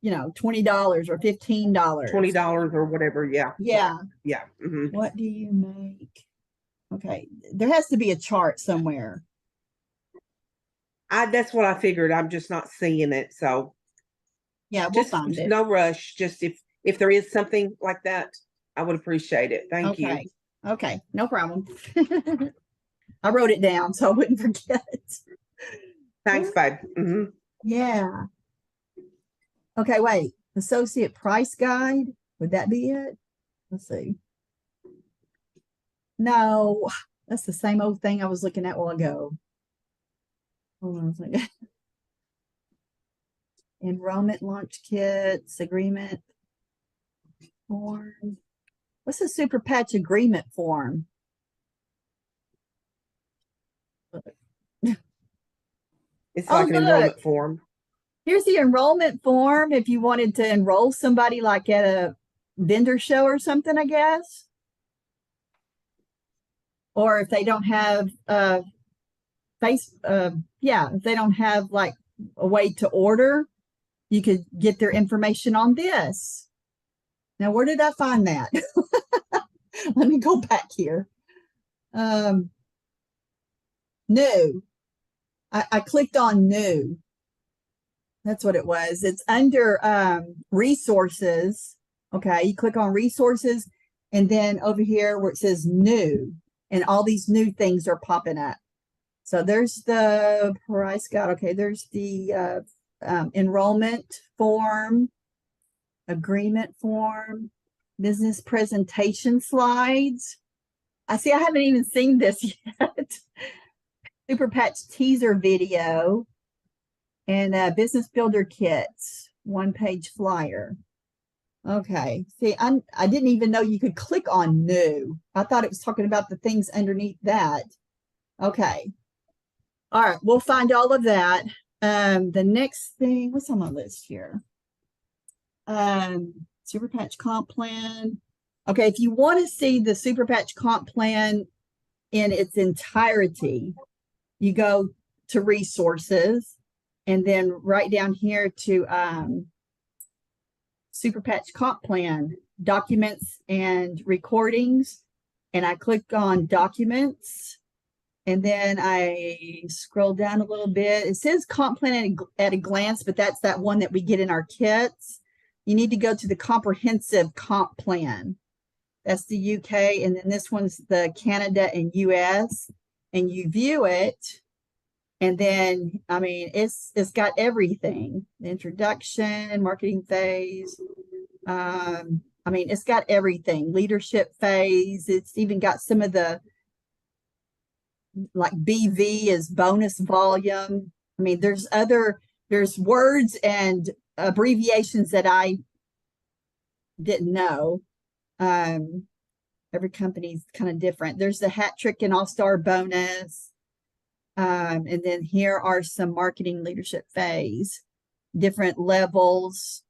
$20 or $15. $20 or whatever. Yeah. Yeah. Yeah. Hmm. What do you make? Okay. There has to be a chart somewhere. That's what I figured. I'm just not seeing it. So Yeah, we'll just find it. no rush. Just if there is something like that, I would appreciate it. Thank you. Okay. Okay. No problem. I wrote it down so I wouldn't forget. Thanks, babe. Hmm. Yeah. Okay, wait. Associate price guide. Would that be it? Let's see. No, that's the same old thing I was looking at a while ago. Hold on a second. Enrollment launch kits, agreement form. What's a super patch agreement form? It's Oh, like an look. enrollment form. Here's the enrollment form if you wanted to enroll somebody like at a vendor show or something, I guess. Or if they don't have if they don't have like a way to order, you could get their information on this. Now, where did I find that? Let me go back here. New. I clicked on new. That's what it was. It's under resources. Okay, you click on resources, and then over here where it says new, and all these new things are popping up. So there's the price guide. Okay, there's the enrollment form, agreement form, business presentation slides. I haven't even seen this yet. Super Patch teaser video and business builder kits, 1-page flyer. Okay. See, I didn't even know you could click on new. I thought it was talking about the things underneath that. Okay. All right. We'll find all of that. The next thing, what's on my list here? Super Patch Comp Plan. Okay. If you want to see the Super Patch Comp Plan in its entirety, you go to resources and then right down here to Super Patch Comp Plan, documents and recordings. And I click on documents and then I scroll down a little bit. It says Comp Plan at a glance, but that's that one that we get in our kits. You need to go to the Comprehensive Comp Plan. That's the UK. And then this one's the Canada and US. And you view it. And then, I mean, it's got everything, the introduction, marketing phase. I mean, it's got everything, leadership phase. It's even got some of the, like BV is bonus volume. I mean, there's words and abbreviations that I didn't know. Every company's kind of different. There's the hat trick and all-star bonus. And then here are some marketing leadership phase, different levels.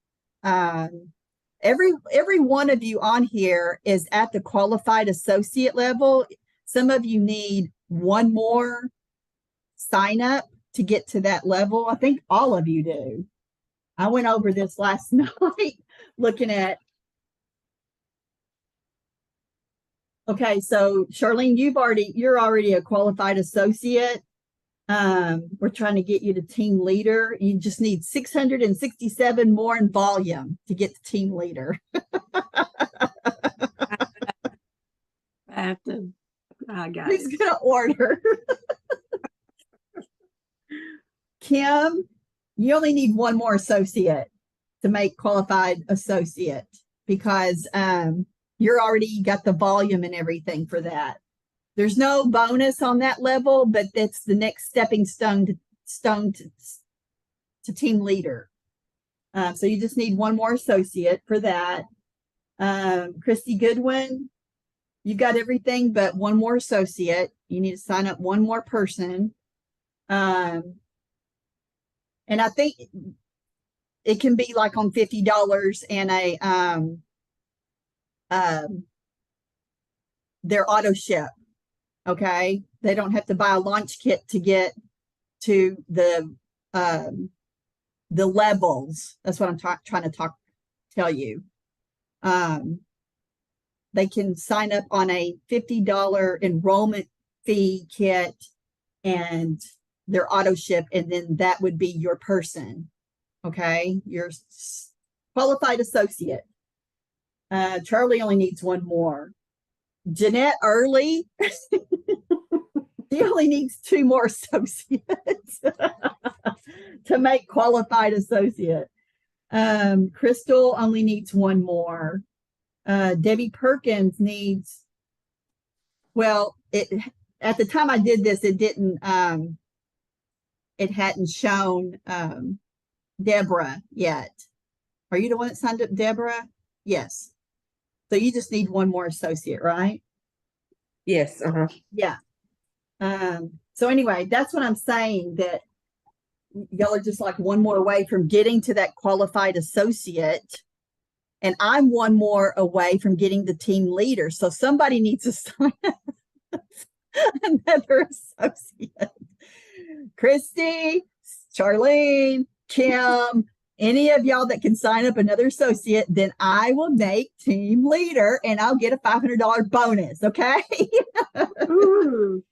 Every one of you on here is at the qualified associate level. Some of you need one more sign up to get to that level. I think all of you do. I went over this last night looking at. Okay, so Charlene, you're already a qualified associate. We're trying to get you to team leader. You just need 667 more in volume to get to team leader. I got Who's it. gonna order? Kim, you only need one more associate to make qualified associate because you're already got the volume and everything for that. There's no bonus on that level, but that's the next stepping stone to team leader. So you just need one more associate for that. Christy Goodwin, you got everything but one more associate. You need to sign up one more person. And I think it can be like on $50 and their auto ship. Okay, they don't have to buy a launch kit to get to the levels. That's what I'm trying to tell you. They can sign up on a $50 enrollment fee kit and their auto ship, and then that would be your person. Okay, your qualified associate. Charlie only needs one more. Jeanette Early, she only needs two more associates to make qualified associate. Crystal only needs one more. Debbie Perkins needs, well, at the time I did this, it didn't, it hadn't shown Deborah yet. Are you the one that signed up, Deborah? Yes. So you just need one more associate, right? Yes. Yeah. So anyway, that's what I'm saying, that y'all are just like one more away from getting to that qualified associate. And I'm one more away from getting the team leader. So somebody needs to sign up another associate. Christy, Charlene, Kim, any of y'all that can sign up another associate, then I will make team leader and I'll get a $500 bonus. Okay. Ooh.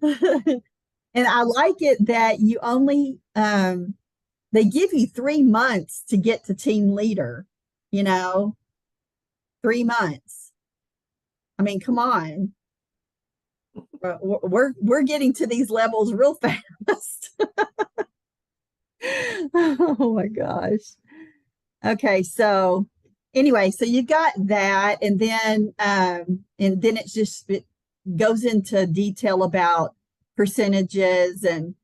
And I like it that you only, they give you 3 months to get to team leader, 3 months. I mean, come on. We're getting to these levels real fast. Oh my gosh. Okay, so anyway, so you got that, and then it goes into detail about percentages and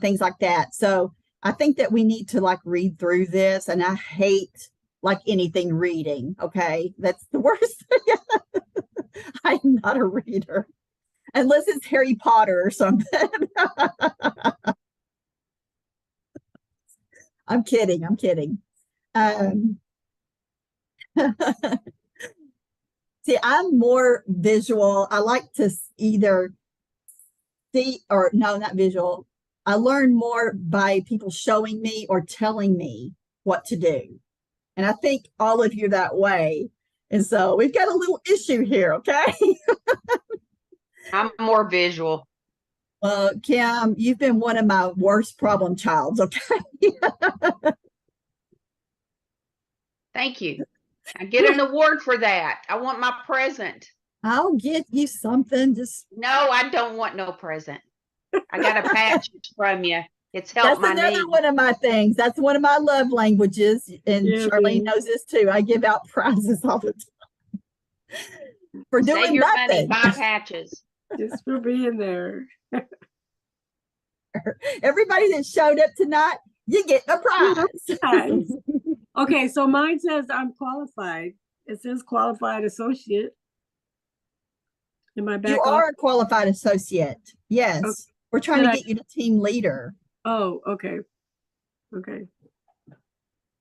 things like that. So I think that we need to like read through this, and I hate like anything reading. Okay. That's the worst thing. I'm not a reader unless it's Harry Potter or something. I'm kidding. I'm kidding. See, I'm more visual. I like to either see or no, not visual. I learn more by people showing me or telling me what to do. And I think all of you that way. And so we've got a little issue here, okay? I'm more visual. Well, Kim, you've been one of my worst problem childs, okay? Thank you. I get an award for that. I want my present. I'll get you something. Just No, I don't want no present. I got a patch from you. It's that's helped my another knee. one of my things. That's one of my love languages. And Yeah, Charlene babe. knows this too. I give out prizes all the time for Save doing your money, nothing. buy patches. Just for being there. Everybody that showed up tonight, you get a prize. Nice. Okay, so mine says I'm qualified. It says qualified associate. In my back You are a qualified associate. Yes. Okay. We're trying to Then I- get you to team leader. Oh, okay. Okay. You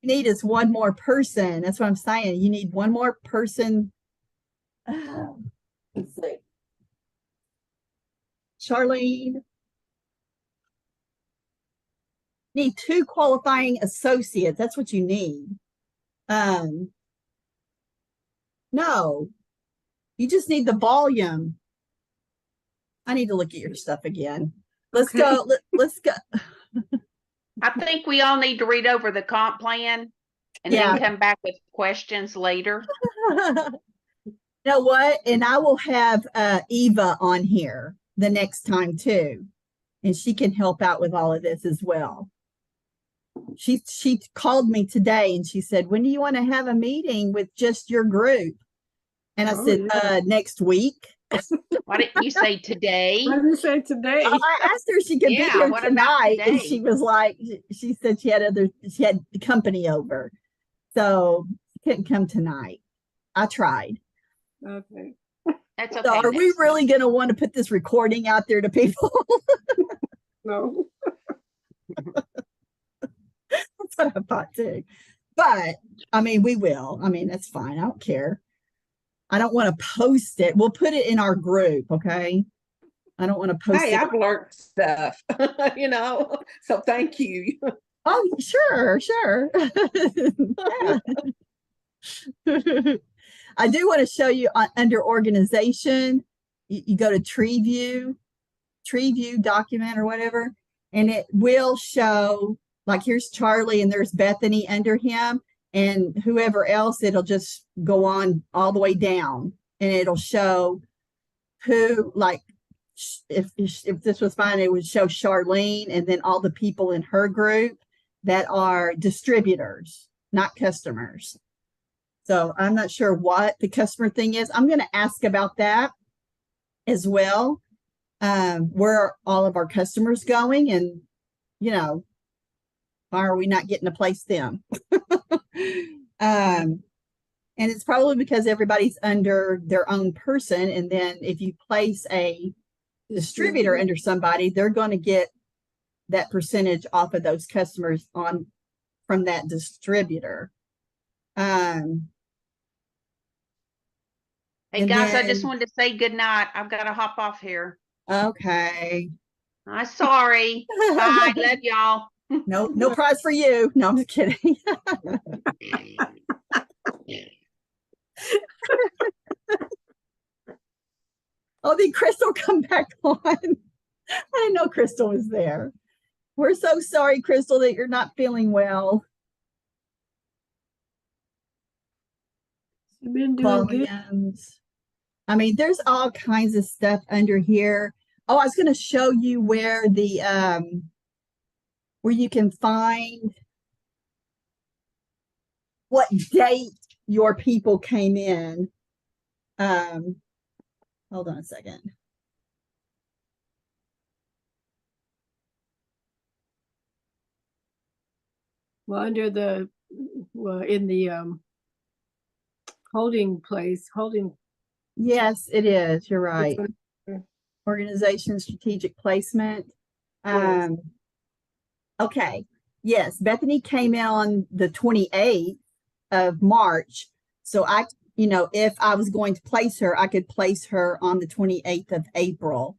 need is one more person. That's what I'm saying. You need one more person. Let's see. Charlene. Need 2 qualifying associates. That's what you need. No, you just need the volume. I need to look at your stuff again. Let's Okay. go. Let's go. I think we all need to read over the comp plan and Yeah. then come back with questions later. You know what? And I will have Eva on here the next time too. And she can help out with all of this as well. She called me today and she said, when do you want to have a meeting with just your group? And I Oh, said, yeah. Next week. Why didn't you say today? What did you say today? I asked her if she could Yeah, be here what about tonight, and today? she was like, she said she had company over, so she couldn't come tonight. I tried. Okay. That's okay. So, are we next time. really going to want to put this recording out there to people? No. That's what I thought too. But I mean, we will. I mean, that's fine. I don't care. I don't want to post it. We'll put it in our group, okay? I don't want to post Hey, it. I've learned stuff, you know, so thank you. Oh, sure. Yeah. I do want to show you under organization, you go to tree view document or whatever, and it will show, like, here's Charlie and there's Bethany under him, and whoever else, it'll just go on all the way down and it'll show who, like, if this was fine, it would show Charlene and then all the people in her group that are distributors, not customers. So I'm not sure what the customer thing is. I'm going to ask about that as well. Where are all of our customers going? And, you know, why are we not getting to place them? And it's probably because everybody's under their own person. And then if you place a distributor under somebody, they're going to get that percentage off of those customers from that distributor. Hey And guys, I just then- wanted to say good night. I've got to hop off here. Okay. I'm sorry. Bye. Love y'all. No prize for you. No, I'm just kidding. Oh, did Crystal come back on? I didn't know Crystal was there. We're so sorry, Crystal, that you're not feeling well. You've been doing good. Volumes. I mean, there's all kinds of stuff under here. Oh, I was going to show you where where you can find what date your people came in. Hold on a second. Well, under the well, in the holding place, holding. Yes, it is. You're right. Mm. Organization strategic placement. Yes. Okay. Yes, Bethany came in on the 28th of March. So if I was going to place her, I could place her on the 28th of April.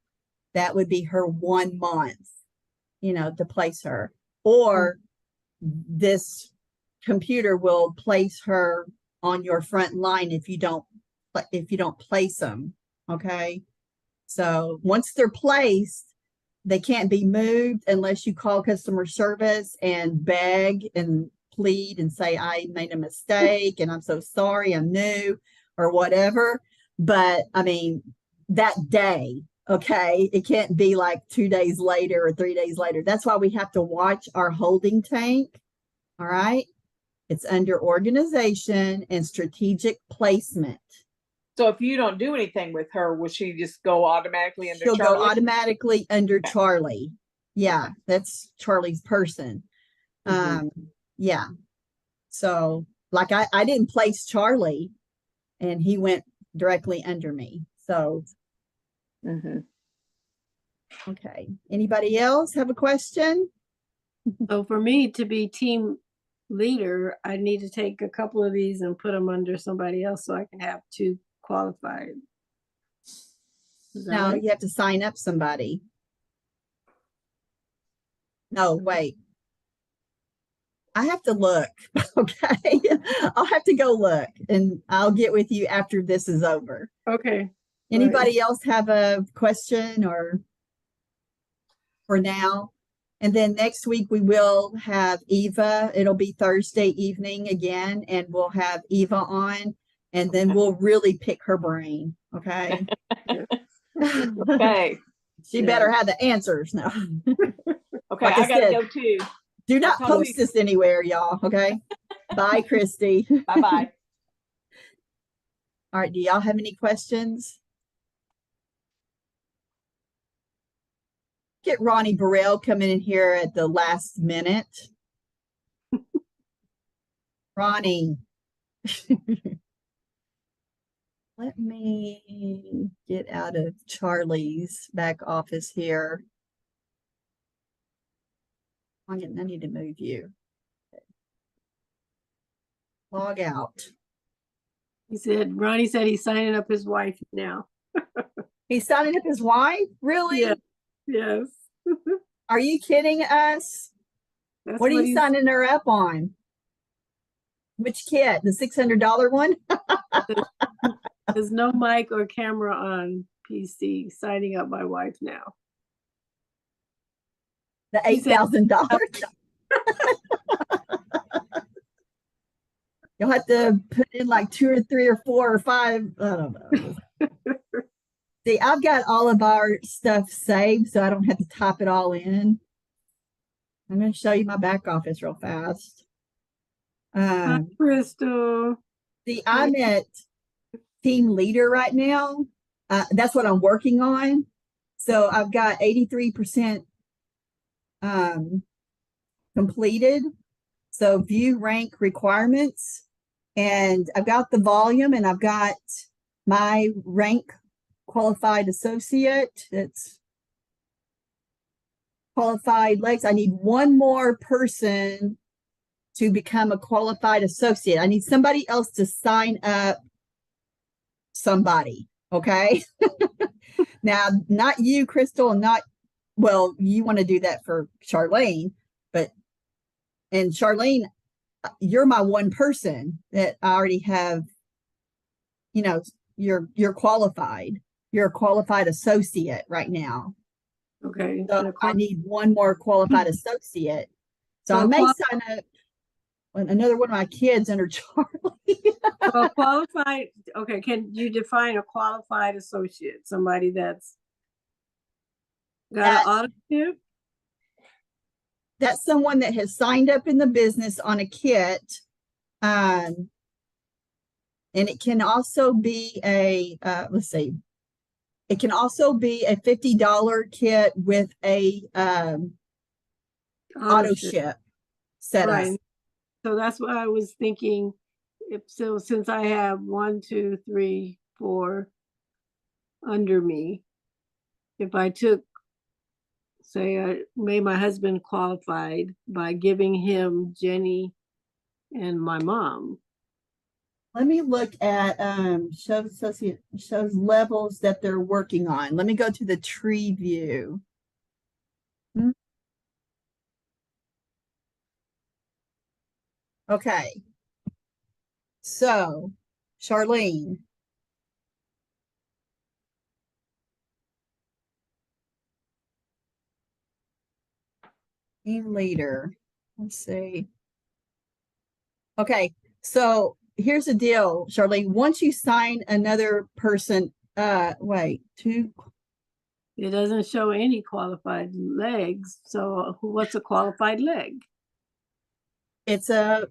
That would be her 1 month, to place her. Or this computer will place her on your front line if you don't place them. Okay. So once they're placed, they can't be moved unless you call customer service and beg and plead and say, I made a mistake and I'm so sorry, I'm new or whatever. But I mean, that day, okay, it can't be like 2 days later or 3 days later. That's why we have to watch our holding tank. All right. It's under organization and strategic placement. So if you don't do anything with her, will she just go automatically under She'll Charlie? go automatically under Charlie. Yeah, that's Charlie's person. Mhm. Yeah. So like I didn't place Charlie and he went directly under me. So Mhm. okay. Anybody else have a question? So for me to be team leader, I need to take a couple of these and put them under somebody else so I can have 2 qualified. Is that No, right? you have to sign up somebody. No, wait. I have to look. Okay. I'll have to go look and I'll get with you after this is over. Okay. Anybody else have a question or for now? And then next week we will have Eva. It'll be Thursday evening again, and we'll have Eva on, and then we'll really pick her brain. Okay. Okay. She Yeah. better have the answers now. Okay, Like I I gotta said, go too. Do not I'll talk to post this anywhere, y'all. Okay. Bye, Christy. Bye-bye. All right. Do y'all have any questions? Get Ronnie Burrell coming in here at the last minute. Ronnie. Let me get out of Charlie's back office here. I need to move you. Log out. Ronnie said he's signing up his wife now. He's signing up his wife? Really? Yeah. Yes. Are you kidding us? That's What are you he's- signing her up on? Which kit? The $600 one? There's no mic or camera on PC. Signing up my wife now. The He said- $8,000? You'll have to put in like 2 or 3 or 4 or 5. I don't know. See, I've got all of our stuff saved, so I don't have to type it all in. I'm going to show you my back office real fast. Hi, Crystal. See, I'm at team leader right now. That's what I'm working on. So I've got 83% completed. So view rank requirements. And I've got the volume and I've got my rank qualified associate. That's qualified legs. I need one more person to become a qualified associate. I need somebody else to sign up somebody. Okay. Now, not you, Crystal, and well, you want to do that for Charlene, and Charlene, you're my one person that I already have, you're qualified. You're a qualified associate right now. Okay. So I need one more qualified associate. So I may sign up another one of my kids under Charlie. Well, qualified. Okay. Can you define a qualified associate? Somebody that's got an auditorship? That's someone that has signed up in the business on a kit. And it can also be let's see. It can also be a $50 kit with a auto ship setup. Right. So that's why I was thinking, if so, since I have 1, 2, 3, 4 under me, if I took, say, I made my husband qualified by giving him Jenny and my mom. Let me look at shows associate shows levels that they're working on. Let me go to the tree view. Okay. So, Charlene. Team leader. Let's see. Okay, so here's the deal, Charlene. Once you sign another person, wait, two. It doesn't show any qualified legs. So what's a qualified leg? It's a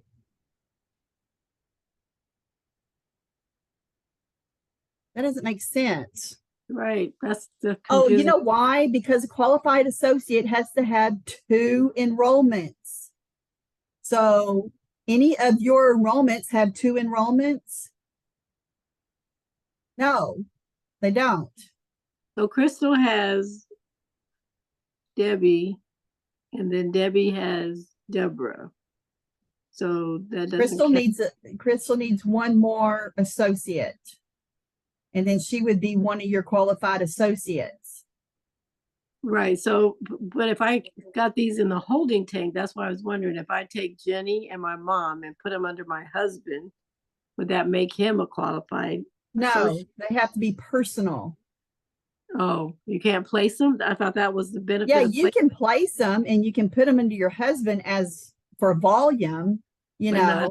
that doesn't make sense. Right. That's the Oh, you confusing. know why? Because a qualified associate has to have 2 enrollments. So any of your enrollments have 2 enrollments? No, they don't. So Crystal has Debbie, and then Debbie has Deborah. So that doesn't Crystal needs one more associate. And then she would be one of your qualified associates. right. So, but if I got these in the holding tank, that's why I was wondering if I take Jenny and my mom and put them under my husband, would that make him a qualified? No, associate? they have to be personal. Oh, you can't place them? I thought that was the benefit. Yeah, of you can place them and you can put them into your husband as for volume, you know,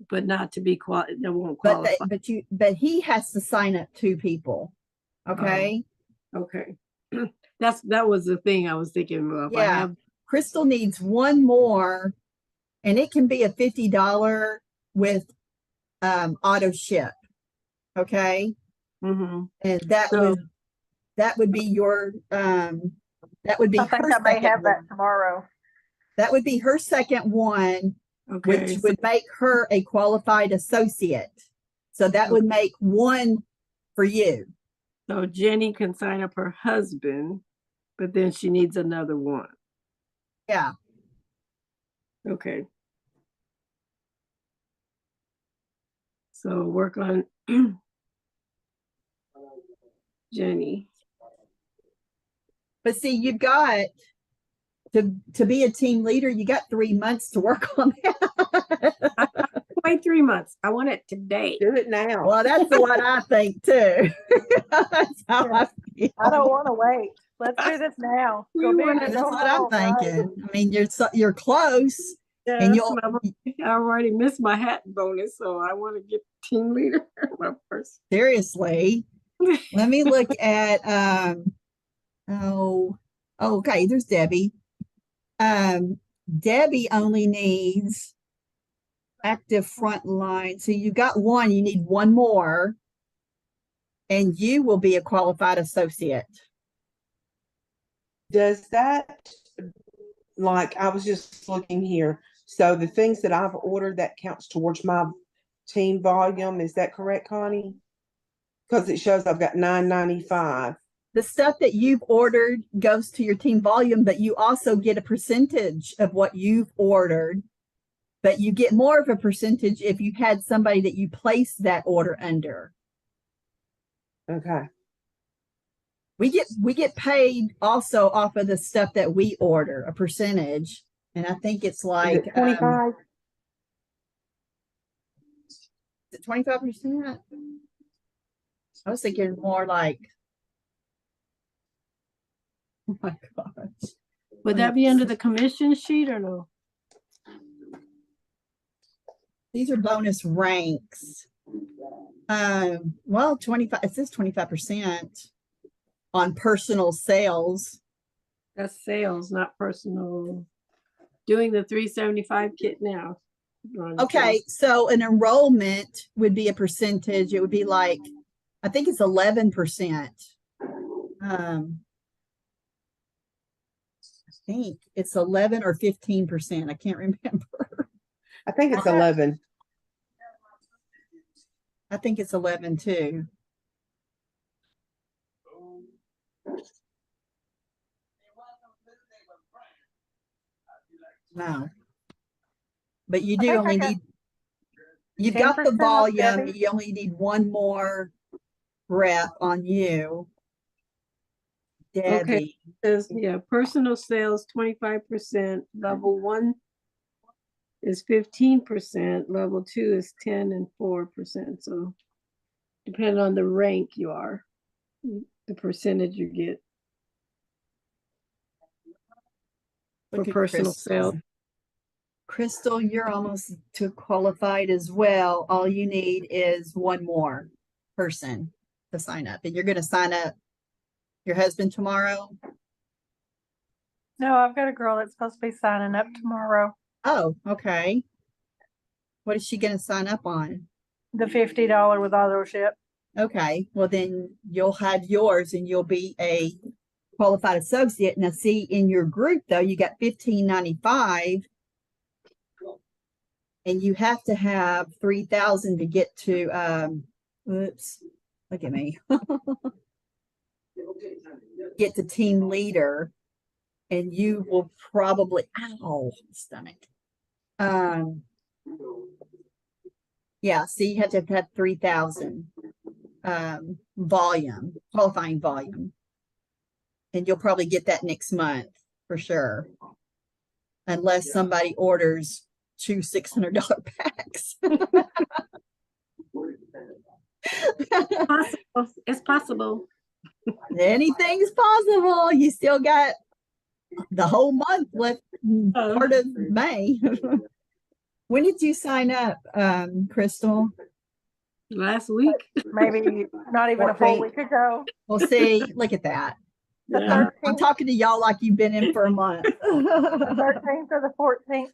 but not to be they won't but qualify. but he has to sign up 2 people. Okay. Okay. That was the thing I was thinking of. I Yeah. have Crystal needs one more, and it can be a $50 with auto ship. Okay. mhm. And So- that would be your that would be I think her I may second have one. that tomorrow. That would be her second one, okay. which So, would make her a qualified associate. So that would make 1 for you. so Jenny can sign up her husband, but then she needs another one. Yeah. Okay. So work on Jenny. But see, you've got to be a team leader, you got 3 months to work on that. Wait 3 months. I want it today. Do it now. Well, that's what I think too. That's how I feel. I don't want to wait. Let's do this now. Go big or That's go what I'm home, right? thinking. I mean, you're close, Yeah, and you'll I already missed my hat bonus, so I want to get team leader my first. seriously. Let me look at okay, there's Debbie. Debbie only needs active front line. So you got 1, you need 1 more, and you will be a qualified associate. Does that, like, I was just looking here, so the things that I've ordered, that counts towards my team volume, is that correct, Connie? Because it shows I've got 995. The stuff that you've ordered goes to your team volume, but you also get a percentage of what you've ordered. But you get more of a percentage if you had somebody that you placed that order under. Okay. We get paid also off of the stuff that we order, a percentage. And I think it's Is like it 25? is it 25%? I was thinking more like, oh my gosh. Would that be under the commission sheet or no? These are bonus ranks. Well, 25, it says 25% on personal sales. That's sales, not personal. Doing the 375 kit now. Okay, so an enrollment would be a percentage. It would be like, I think it's 11%. I think it's 11 or 15%. I can't remember. I think it's Okay. 11. I think it's 11 too. No. But you do think I only got need, you've got the 10% off volume, Debbie. you only need one more rep on you. Debbie, Says, yeah, personal sales 25%, level 1 is 15%, level 2 is 10 and 4%. So depending on the rank you are, the percentage you get for look at personal sales. Crystal. Crystal, you're almost to qualified as well. All you need is one more person to sign up. And you're going to sign up your husband tomorrow? No, I've got a girl that's supposed to be signing up tomorrow. Oh, okay. What is she going to sign up on? The $50 with auto ship. Okay, well then you'll have yours and you'll be a qualified associate. Now see, in your group though, you got $15.95 and you have to have 3,000 to get to oops, look at me. Get to team leader, and you will probably stomach. Yeah, so you have to have 3,000 volume, qualifying volume. And you'll probably get that next month for sure. Unless somebody orders two $600 packs. Possible. It's possible. Anything's possible. You still got the whole month left, part of May. When did you sign up, Crystal? Last week. Maybe not even a full 14th. week ago. Well, see, look at that. The Yeah. I'm 13th, talking to y'all like you've been in for a month. the 13th or the 14th.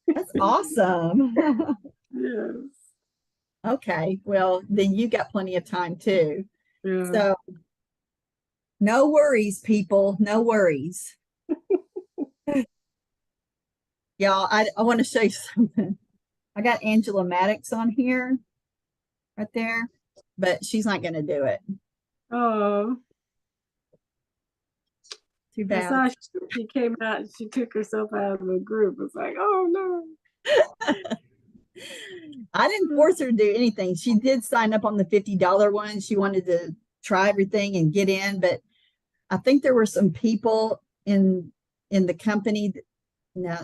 That's awesome. Yes. Okay, well, then you got plenty of time too. Yeah. So no worries, people, no worries. Y'all, I want to show you something. I got Angela Maddox on here, right there, but she's not going to do it. Oh, Too I bad. saw she came out and she took herself out of the group. It's like, oh no. I didn't force her to do anything. She did sign up on the $50 one. She wanted to try everything and get in, but I think there were some people in the company that, no,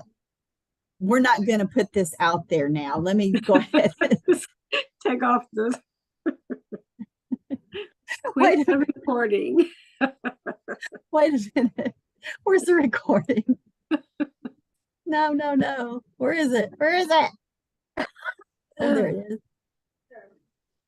we're not going to put this out there now. Let me go ahead. Take off the Wait quit the recording. Wait a minute. Where's the recording? No. Where is it? Where is it? Oh, there it is.